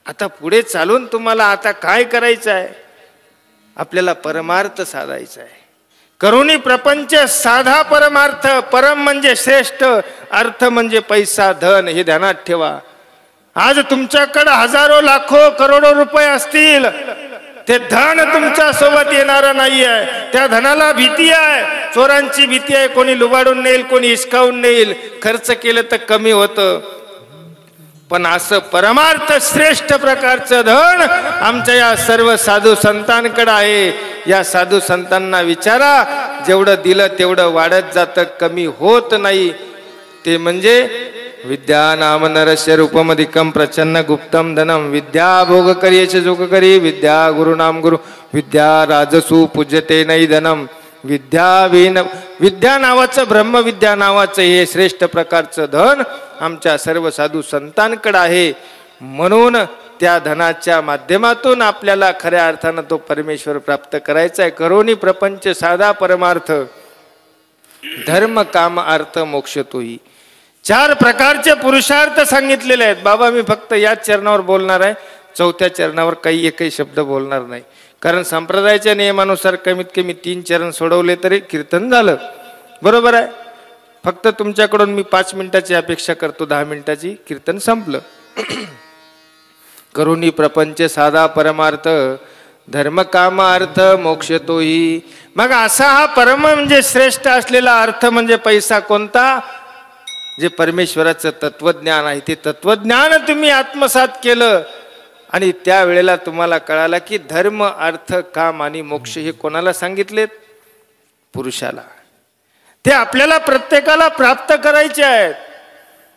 आता पुढे चालून तुम्हाला आता काय करायचं आहे? आपल्याला परमार्थ साधायचा आहे. करुणी प्रपंच साधा परमार्थ. परम म्हणजे श्रेष्ठ, अर्थ म्हणजे पैसा धन, हे ध्यानात ठेवा. आज तुमच्याकडे हजारो लाखो करोडो रुपये असतील, ते धन तुमच्या सोबत येणार नाहीये. त्या धनाला भीती आहे, चोरांची भीती आहे. कोणी लुबाडून नेईल, कोणी हिसकावून नेईल. खर्च केलं तर कमी होतं, पण असं परमार्थ श्रेष्ठ प्रकारचं धन आमच्या या सर्व साधू संतांकडे आहे. या साधू संतांना विचारा, जेवढं दिलं तेवढं वाढत जातं, कमी होत नाही. ते म्हणजे विद्या नाम नरस्य रूपमधिकम प्रचन्न गुप्तम धनम, विद्या भोग करियच जोग करी, विद्या गुरु नाम गुरु, विद्या राजसू पूज्यते नाही धनम, विद्या नावाचं, ब्रह्मविद्या नावाचं हे श्रेष्ठ प्रकारचं धन आमच्या सर्व साधू संतांकडे आहे. म्हणून त्या धनाच्या माध्यमातून आपल्याला खऱ्या अर्थानं तो परमेश्वर प्राप्त करायचा आहे. करोनी प्रपंच साधा परमार्थ, धर्म काम अर्थ मोक्ष तोही. 4 प्रकारचे पुरुषार्थ सांगितलेले आहेत. बाबा मी फक्त याच चरणावर बोलणार आहे, 4थ्या चरणावर काही एकही शब्द बोलणार नाही. कारण संप्रदायाच्या नियमानुसार कमीत कमी 3 चरण सोडवले तरी कीर्तन झालं. बरोबर आहे. फक्त तुमच्याकडून मी 5 मिनिटाची अपेक्षा करतो, 10 मिनिटाची, कीर्तन संपलं. करुणी प्रपंच साधा परमार्थ, धर्म काम अर्थ मोक्ष तोही. मग असा हा परम म्हणजे श्रेष्ठ असलेला अर्थ म्हणजे पैसा कोणता? जे परमेश्वराचं तत्वज्ञान आहे. ते तत्वज्ञान तुम्ही आत्मसात केलं आणि त्यावेळेला तुम्हाला कळालं की धर्म अर्थ काम आणि मोक्ष हे कोणाला सांगितलेत? पुरुषाला. ते आपल्याला प्रत्येकाला प्राप्त करायचे आहेत.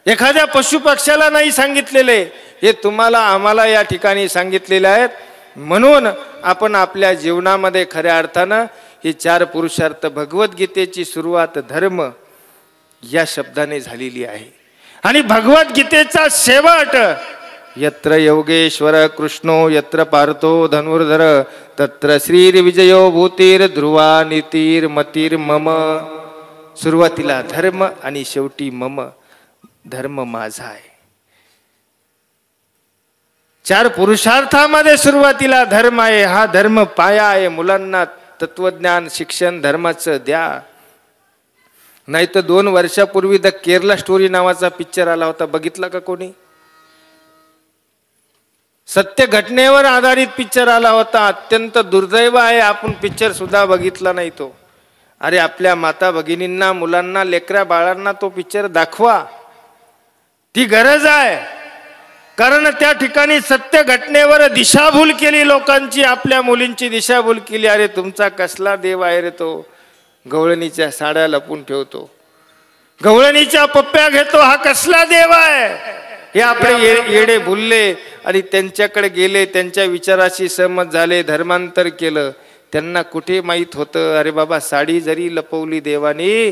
एखाद्या पशुपक्ष्याला नाही सांगितलेले, हे तुम्हाला आम्हाला या ठिकाणी सांगितलेले आहेत. म्हणून आपण आपल्या जीवनामध्ये खऱ्या अर्थानं हे 4 पुरुषार्थ, भगवद्गीतेची सुरुवात धर्म या शब्दाने झालेली आहे. आणि भगवद्गीतेचा शेवट यत्र योगेश्वर कृष्णो यत्र पार्थो धनुर्धर तत्र श्रीर विजयो भूतीर ध्रुवा नीतीर मतीर मम. सुरुवातीला धर्म आणि शेवटी मम, धर्म माझा आहे. 4 पुरुषार्थामध्ये सुरुवातीला धर्म आहे. हा धर्म पाया आहे. मुलांना तत्वज्ञान शिक्षण धर्माचं द्या. नाही तर 2 वर्षापूर्वी द केरला स्टोरी नावाचा पिक्चर आला होता, बघितला का कोणी? सत्य घटनेवर आधारित पिक्चर आला होता. अत्यंत दुर्दैव आहे आपण पिक्चर सुद्धा बघितला नाही तो. अरे आपल्या माता भगिनींना, मुलांना, लेकऱ्या बाळांना तो पिक्चर दाखवा. ती गरज आहे. कारण त्या ठिकाणी सत्य घटनेवर दिशाभूल केली लोकांची, आपल्या मुलींची दिशाभूल केली. अरे तुमचा कसला देव आहे रे तो? गवळणीच्या साड्या लपून ठेवतो, गवळणीच्या पप्प्या घेतो, हा कसला देव आहे? हे आपले येडे भुलले आणि त्यांच्याकडे गेले, त्यांच्या विचाराशी सहमत झाले, धर्मांतर केलं. त्यांना कुठे माहीत होतं अरे बाबा साडी जरी लपवली देवानी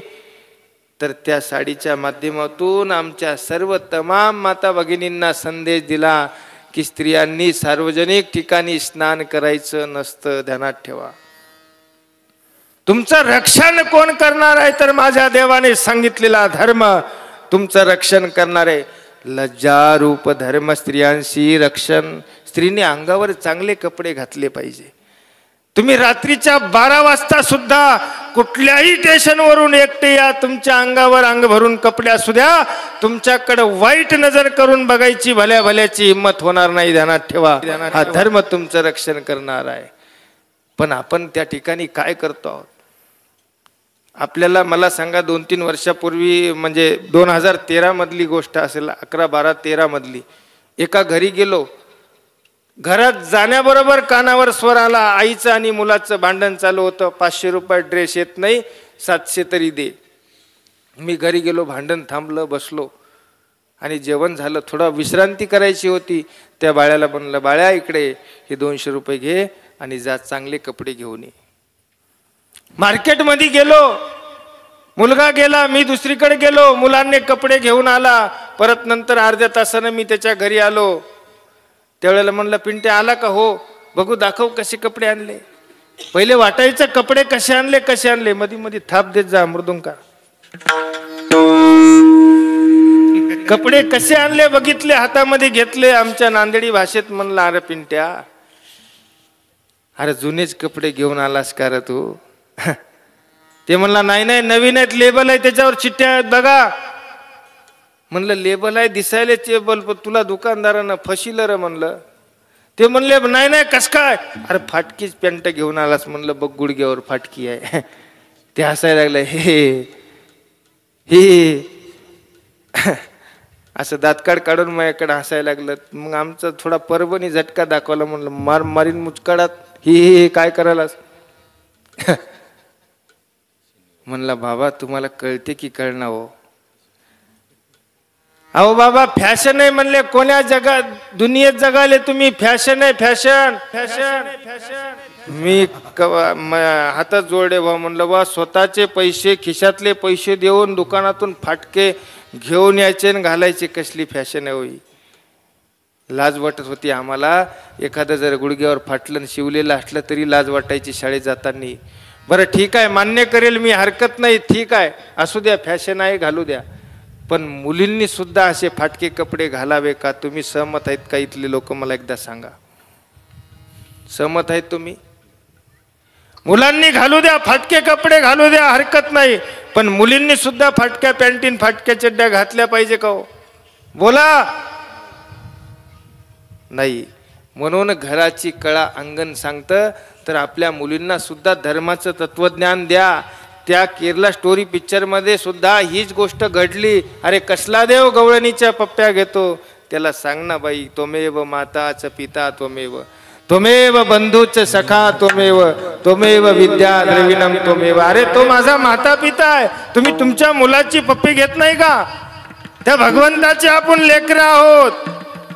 तर त्या साडीच्या माध्यमातून आमच्या सर्व तमाम माता भगिनींना संदेश दिला की स्त्रियांनी सार्वजनिक ठिकाणी स्नान करायचं नसतं. ध्यानात ठेवा. तुमचं रक्षण कोण करणार आहे तर माझ्या देवाने सांगितलेला धर्म तुमचं रक्षण करणार आहे. लज्जारूप धर्म स्त्रियांशी रक्षण. स्त्रीने अंगावर चांगले कपडे घातले पाहिजे. तुम्ही रात्रीच्या 12 वाजता सुद्धा कुठल्याही स्टेशनवरून एकटे या, तुमच्या अंगावर अंग भरून कपडे असू द्या, तुमच्याकडे वाईट नजर करून बघायची भल्या भल्याची हिंमत होणार नाही. ध्यानात ठेवा, हा धर्म तुमचं रक्षण करणार आहे. पण आपण त्या ठिकाणी काय करतो आहोत? आपल्याला मला सांगा 2-3 वर्षापूर्वी म्हणजे 2013 मधली गोष्ट असेल, 11, 12, 13 मधली. एका घरी गेलो. घरात जाण्याबरोबर कानावर स्वर आला. आईचं आणि मुलाचं भांडण चालू होतं. 500 रुपये ड्रेस येत नाही, 700 तरी दे. मी घरी गेलो, भांडण थांबलं, बसलो आणि जेवण झालं. थोडा विश्रांती करायची होती. त्या बाळ्याला म्हणलं, बाळ्या इकडे हे 200 रुपये घे आणि जा चांगले कपडे घेऊन ये. मार्केटमध्ये गेलो. मुलगा गेला, मी दुसरीकडे गेलो. मुलांनी कपडे घेऊन आला. परत नंतर अर्ध्या तासानं मी त्याच्या घरी आलो. त्यावेळेला म्हणलं, पिंट्या आला का? हो. बघू दाखव कसे कपडे आणले. पहिले वाटायचं कपडे कसे आणले. मध्ये मध्ये थाप देत जा मृदुंका. कपडे कसे आणले बघितले, हातामध्ये घेतले. आमच्या नांदेडी भाषेत म्हणलं, अरे पिंट्या, अरे जुनेच कपडे घेऊन आलास का रे तू? ते म्हणला, नाही नाही नवीन आहेत, लेबल आहे त्याच्यावर, चिठ्ठ्या आहेत बघा. म्हणलं लेबल आहे दिसायला चेबल, पण तुला दुकानदारानं फसिलं रे म्हणलं. ते म्हणले, नाही नाही कस काय? अरे फाटकीच पॅन्ट घेऊन आलास. म्हणलं बघ गुडघ्यावर फाटकी आहे. ते हसायला लागलं, हे असं दातकाड काढून माझ्याकडे हसायला लागलं. मग आमचा थोडा परभणी झटका दाखवला. म्हणलं मारीन मुचकाडात, हे काय करायलास? म्हणला, बाबा तुम्हाला कळते की कळना हो? अहो बाबा फॅशन आहे म्हणले. कोण्या जगात दुनियेत जगाले तुम्ही? फॅशन आहे, फॅशन फॅशन फॅशन. मी हातात जोडले भाऊ. म्हणलं बा स्वतःचे पैसे खिशातले पैसे देऊन दुकानातून फाटके घेऊन यायचे आणि घालायचे, कसली फॅशन आहे होई? लाज वाटत होती आम्हाला. एखादं जर गुडघ्यावर फाटलं शिवलेलं असलं तरी लाज वाटायची शाळेत जाताना. बरं ठीक आहे, मान्य करेल मी, हरकत नाही, ठीक आहे, असू द्या, फॅशन आहे, घालू द्या. पण मुलींनी सुद्धा असे फाटके कपडे घालावे का? तुम्ही सहमत आहेत का? इथले लोक मला एकदा सांगा, सहमत आहेत तुम्ही? मुलांनी घालू द्या, फाटके कपडे घालू द्या, हरकत नाही. पण मुलींनी सुद्धा फाटक्या पॅन्टीन फाटक्या चड्ड्या घातल्या पाहिजे का हो? बोला. नाही. म्हणून घराची कळा अंगण सांगतं. तर आपल्या मुलींना सुद्धा धर्माचं तत्वज्ञान द्या. त्या केरला स्टोरी पिक्चर मध्ये सुद्धा हीच गोष्ट घडली. अरे कसला देव गवळणीच्या पप्प्या घेतो? त्याला सांग ना बाई, त्वमेव माताच पिता त्वमेव, त्वमेव बंधूच सखा त्वमेव, त्वमेव विद्या द्रविणम त्वमेव. अरे तो माझा माता पिता आहे. तुम्ही तुमच्या मुलाची पप्पी घेत नाही का? त्या भगवंताचे आपण लेकरं आहोत.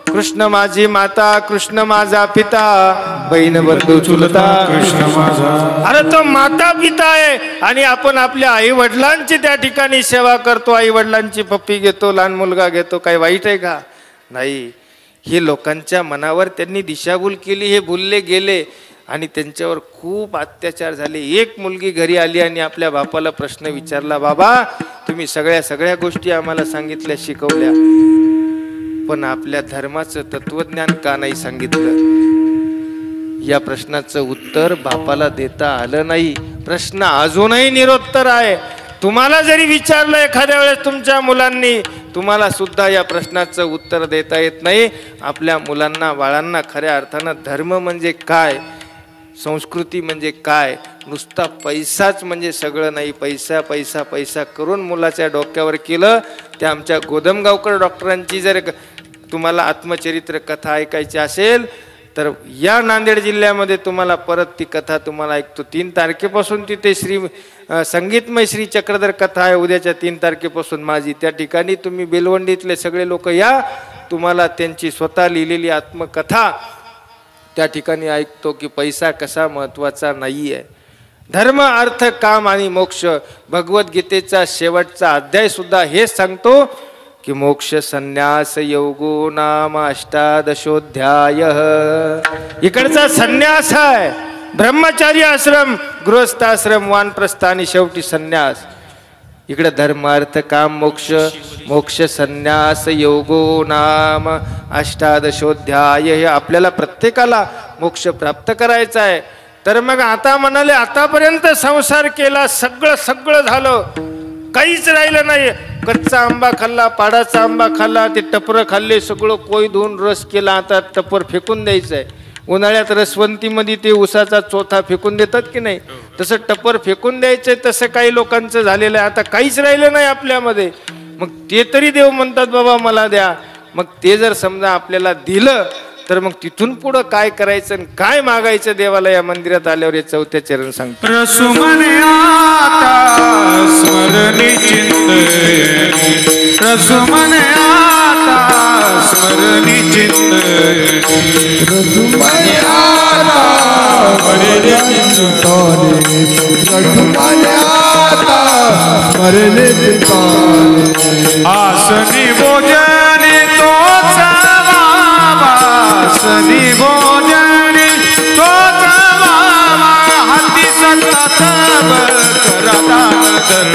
कृष्ण माझी माता, कृष्ण माझा पिता, बहीण बंधू चुलता कृष्ण माझा. अरे तो माता पिता आहे आणि आपण आपल्या आई वडिलांची त्या ठिकाणी सेवा करतो. आई वडिलांची पप्पी घेतो, लहान मुलगा घेतो. काही वाईट आहे का? नाही. हे लोकांच्या मनावर त्यांनी दिशाभूल केली, हे भुलले गेले आणि त्यांच्यावर खूप अत्याचार झाले. एक मुलगी घरी आली आणि आपल्या बापाला प्रश्न विचारला, बाबा तुम्ही सगळ्या गोष्टी आम्हाला सांगितल्या, शिकवल्या, पण आपल्या धर्माचं तत्वज्ञान का नाही सांगितलं? या प्रश्नाचं उत्तर बापाला देता आलं नाही. प्रश्न अजूनही निरुत्तर आहे. तुम्हाला जरी विचारलं एखाद्या वेळेस तुमच्या मुलांनी, तुम्हाला सुद्धा या प्रश्नाचं उत्तर देता येत नाही. आपल्या मुलांना बाळांना खऱ्या अर्थानं धर्म म्हणजे काय, संस्कृती म्हणजे काय, नुसता पैसाच म्हणजे सगळं नाही. पैसा पैसा पैसा करून मुलाच्या डोक्यावर केलं. त्या आमच्या गोदमगावकर डॉक्टरांची जर तुम्हाला आत्मचरित्र कथा ऐकायची असेल तर या नांदेड जिल्ह्यामध्ये तुम्हाला परत ती कथा तुम्हाला ऐकतो. 3 तारखेपासून तिथे संगीतमय श्री चक्रधर कथा आहे. उद्याच्या 3 तारखेपासून माझी त्या ठिकाणी तुम्ही बेलवंडीतले सगळे लोक या. तुम्हाला त्यांची स्वतः लिहिलेली आत्मकथा त्या ठिकाणी ऐकतो की पैसा कसा महत्त्वाचा नाही आहे. धर्म, अर्थ, काम आणि मोक्ष. भगवद्गीतेचा शेवटचा अध्याय सुद्धा हेच सांगतो की मोक्ष संन्यास योगो नाम 18 इकडचा संन्यास आहे. ब्रह्मचारी आश्रम, गृहस्थाश्रम, वानप्रस्थ आणि शेवटी संन्यास. इकडे धर्म अर्थ काम मोक्ष, मोक्ष संन्यास योगो नाम अष्टादशोध्याय. हे आपल्याला प्रत्येकाला मोक्ष प्राप्त करायचा आहे. तर मग आता म्हणाले आतापर्यंत संसार केला, सगळं झालं, काहीच राहिलं नाही. कच्चा आंबा खाल्ला, पाडाचा आंबा खाल्ला, ते टपर खाल्ले, सगळं कोय धुवून रस केला, आता टपर फेकून द्यायचं आहे. उन्हाळ्यात रसवंतीमध्ये ते उसाचा चोथा फेकून देतात की नाही, तसं टपर फेकून द्यायचंय. तसं काही लोकांचं झालेलं आहे. आता काहीच राहिलं नाही आपल्यामध्ये. मग ते तरी देव म्हणतात बाबा मला द्या. मग ते जर समजा आपल्याला दिलं तर मग तिथून पुढं काय करायचं आणि काय मागायचं देवाला या मंदिरात आल्यावर हे चौथ्या चरण सांगतो. रसुमने आता स्मरणी चिंतय, रसुमने आता स्मरणी चिंतय, रसुमने आता स्मरणे चिंतने, रसुमने आता स्मरणे चिंतने. आसनी भोजने तोच बाबा, आसनी भोजने तोच बाबा, हाती सतत करदान दर,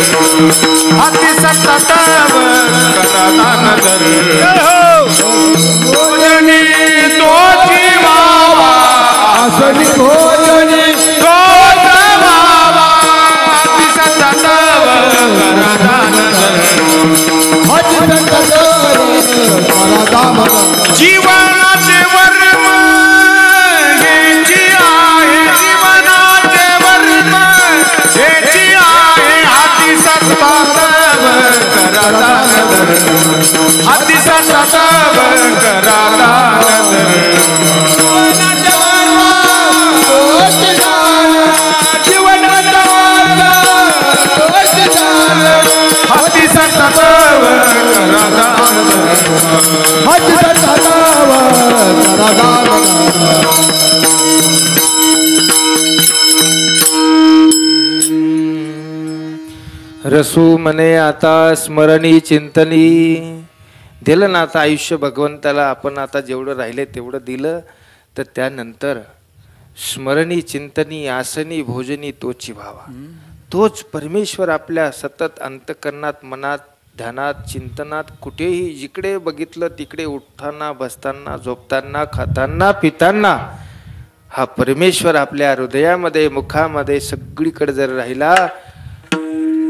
हाती सतत करदान दर. भोजने तोची बाबा, आसनी भोजने तोच बाबा, हाती सतत करदान दर. जीवनाचे वर्म हेची आहे, जीवनाचे वर्म हेची आहे, हाती सतत करदान दर, हाती सतत करदान दर. जीवनाचा वर्म हाती सतत करदान दर. रसू म्हणे आता स्मरणी चिंतनी. दिलं ना आता आयुष्य भगवंताला, आपण आता जेवढं राहिले तेवढं दिलं. तर त्यानंतर स्मरणी चिंतनी आसनी भोजनी तोची भावा. तोच परमेश्वर आपल्या सतत अंतकरणात, मनात, ध्यानात, चिंतनात, कुठेही जिकडे बघितलं तिकडे, उठताना, बसताना, झोपताना, खाताना, पिताना, हा परमेश्वर आपल्या हृदयामध्ये, मुखामध्ये, सगळीकडे जर राहिला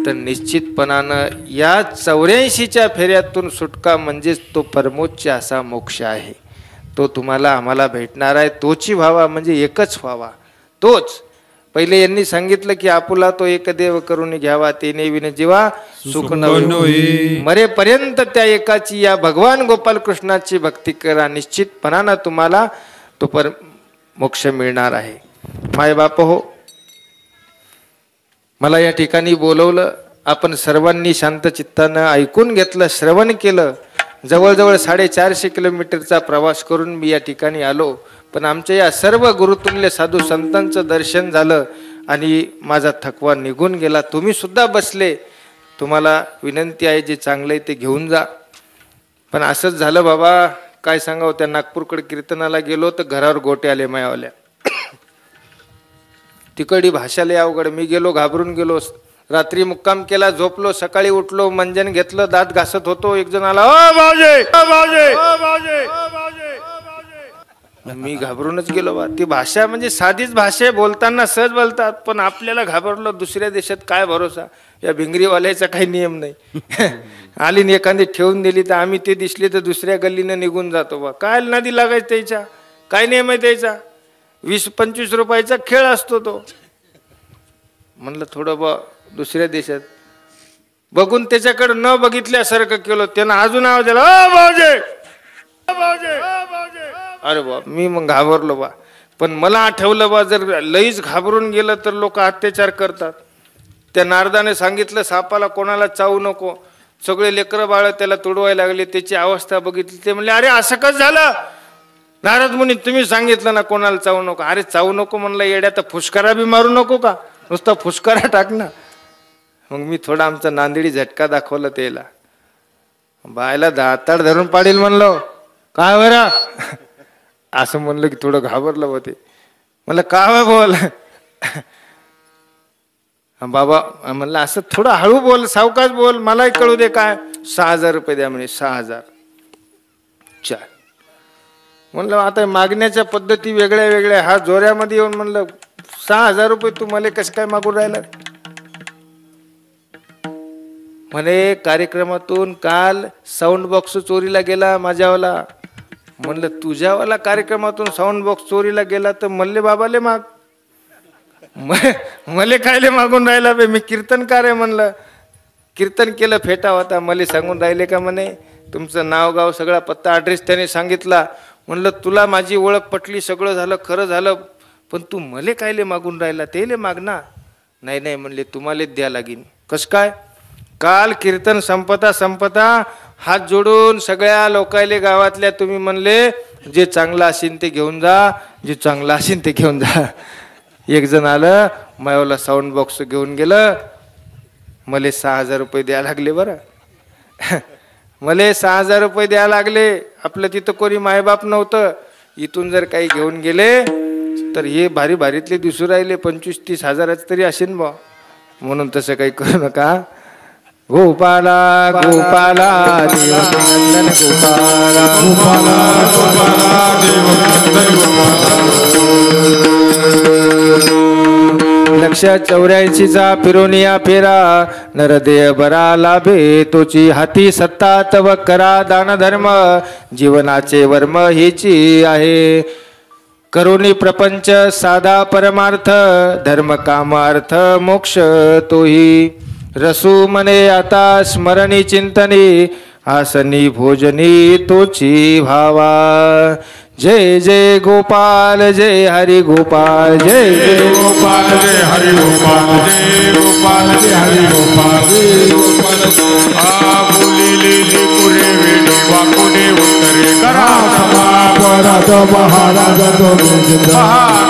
तर निश्चितपणानं या 84च्या फेऱ्यातून सुटका म्हणजेच तो परमोच्च असा मोक्ष आहे. तो तुम्हाला आम्हाला भेटणार आहे. तोची व्हावा म्हणजे एकच व्हावा, तोच. पहिले यांनी सांगितलं की आपुला तो एकदेव करून घ्यावा, तेने विन जीवा सुख नव्हे. मरेपर्यंत त्या एकाची, या भगवान गोपाल कृष्णाची भक्ती करा, निश्चितपणानं तुम्हाला तो मोक्ष मिळणार आहे. माय बाप हो, मला या ठिकाणी बोलवलं, आपण सर्वांनी शांत चित्तानं ऐकून घेतलं, श्रवण केलं. जवळजवळ 450 किलोमीटरचा प्रवास करून मी या ठिकाणी आलो. पण आमच्या या सर्व गुरुतुल्य साधू संतांचं दर्शन झालं आणि माझा थकवा निघून गेला. तुम्ही सुद्धा बसले. तुम्हाला विनंती आहे, जे चांगलं आहे ते घेऊन जा. पण असंच झालं बाबा, काय सांगावं. त्या नागपूरकडे कीर्तनाला गेलो तर घरावर गोटे आले मायावाल्या. तिकडी भाषा लय अवघड. मी गेलो, घाबरून गेलो. रात्री मुक्काम केला, झोपलो. सकाळी उठलो, मंजन घेतलं, दात घासत होतो. एक जण आला, ओ भाऊजे, ओ भाऊजे, ओ भाऊजे, ओ भाऊजे. मी घाबरूनच गेलो बा. ती भाषा म्हणजे साधीच भाषा आहे, बोलताना सहज बोलतात, पण आपल्याला घाबरलो. दुसऱ्या देशात काय भरोसा, या भिंगरीवाल्याचा काही नियम नाही. आली न एखादी ठेवून दिली तर आम्ही ते दिसले तर दुसऱ्या गल्लीनं निघून जातो बा. काय नदी लागायचं त्याच्या, काय नियम आहे त्याचा. 20-25 रुपयाचा खेळ असतो तो. म्हणलं थोडं बा दुसऱ्या देशात बघून त्याच्याकडे न बघितल्यासारखं केलं. त्यानं अजून आवाज दिला, ओ भाऊजे, ओ भाऊजे, ओ भाऊजे. अरे बा, मी मग घाबरलो बा. पण मला आठवलं बा, जर लईच घाबरून गेलं तर लोक अत्याचार करतात. त्या नारदाने सांगितलं, सापाला कोणाला चावू नको. सगळे लेकरं बाळ त्याला तुडवायला लागले. त्याची अवस्था बघितली. ते म्हणले, अरे असं कसं झालं. नारद मुनी, तुम्ही सांगितलं ना कोणाला चावू नको. अरे चावू नको म्हणलं येड्या, तर फुसकारा बी मारू नको का, नुसता फुसकारा टाक ना. मग मी थोडा आमचा नांदेडी झटका दाखवला त्याला. बायला दाताड धरून पाडील म्हणलो. काय बरं असं म्हणलं की थोडं घाबरलं होते. म्हणलं का बोल. बाबा म्हणलं असं थोडं हळू बोल, सावकाश बोल, मलाही कळू दे. काय 6,000 रुपये द्या म्हणे. 6,000. चार. म्हणलं आता मागण्याच्या पद्धती वेगळ्या वेगळ्या. हा जोऱ्यामध्ये येऊन म्हणलं 6,000 रुपये तू मला कसं काय मागून राहिला. म्हणे कार्यक्रमातून काल साऊंड बॉक्स चोरीला गेला माझ्यावाला. म्हणलं तुझ्यावाला कार्यक्रमातून साऊंड बॉक्स चोरीला गेला तर मल्ले बाबाले माग, मले कायले मागून राहिला बे, मी कीर्तनकार आहे. म्हणलं कीर्तन केलं, फेटा होता. मले सांगून राहिले का म्हणे तुमचं नाव गाव सगळा पत्ता ॲड्रेस त्याने सांगितला. म्हणलं तुला माझी ओळख पटली, सगळं झालं, खरं झालं, पण तू मले कायले मागून राहिला. तेले माग ना. नाही नाही म्हणले तुम्हालाच द्या लागीन. कसं काय. काल कीर्तन संपता हात जोडून सगळ्या लोकायले गावातल्या तुम्ही म्हणले जे चांगलं असेल ते घेऊन जा, जे चांगलं असेल ते घेऊन जा. एक जण आलं मायावाला साऊंड बॉक्स घेऊन गेलं. मले 6,000 रुपये द्यायला लागले. बरं मले 6,000 रुपये द्यायला लागले. आपलं तिथं कोणी मायबाप नव्हतं. इथून जर काही घेऊन गेले तर हे भारी भारीतले दिसू राहिले. 25-30 हजाराचे तरी असेल बा. म्हणून तसं काही करू नका. गोपाला गोपाला देवनंदन गोपाला गोपाला गोपाला देवनंदन गोपाला. लक्ष 84चा फिरोनिया फेरा नरदेय बरा लाभे तोची हाती सत्ता तव करा दान धर्म जीवनाचे वर्म हेची आहे. करुणी प्रपंच साधा परमार्थ धर्म काम अर्थ मोक्ष तोही. रसू मने आता स्मरणी चिंतनी आसनी भोजनी तोची भावा. जय जय गोपाल जय हरि गोपाल जय जय गोपाल जय हरि गोपाल जय गोपाल जय हरि गोपाल जय गोपाल. आ बोलिले पुरे वेडी वाकोडे उत्तरे करा समापरात महाराज तो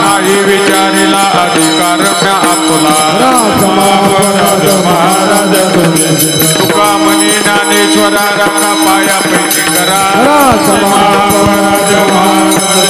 नाही विचारिला अधिकार म्या आपला. समापरात महाराज तुका मनी ज्ञानेश्वरा रामना पाया पैकी करा. समापरात महाराज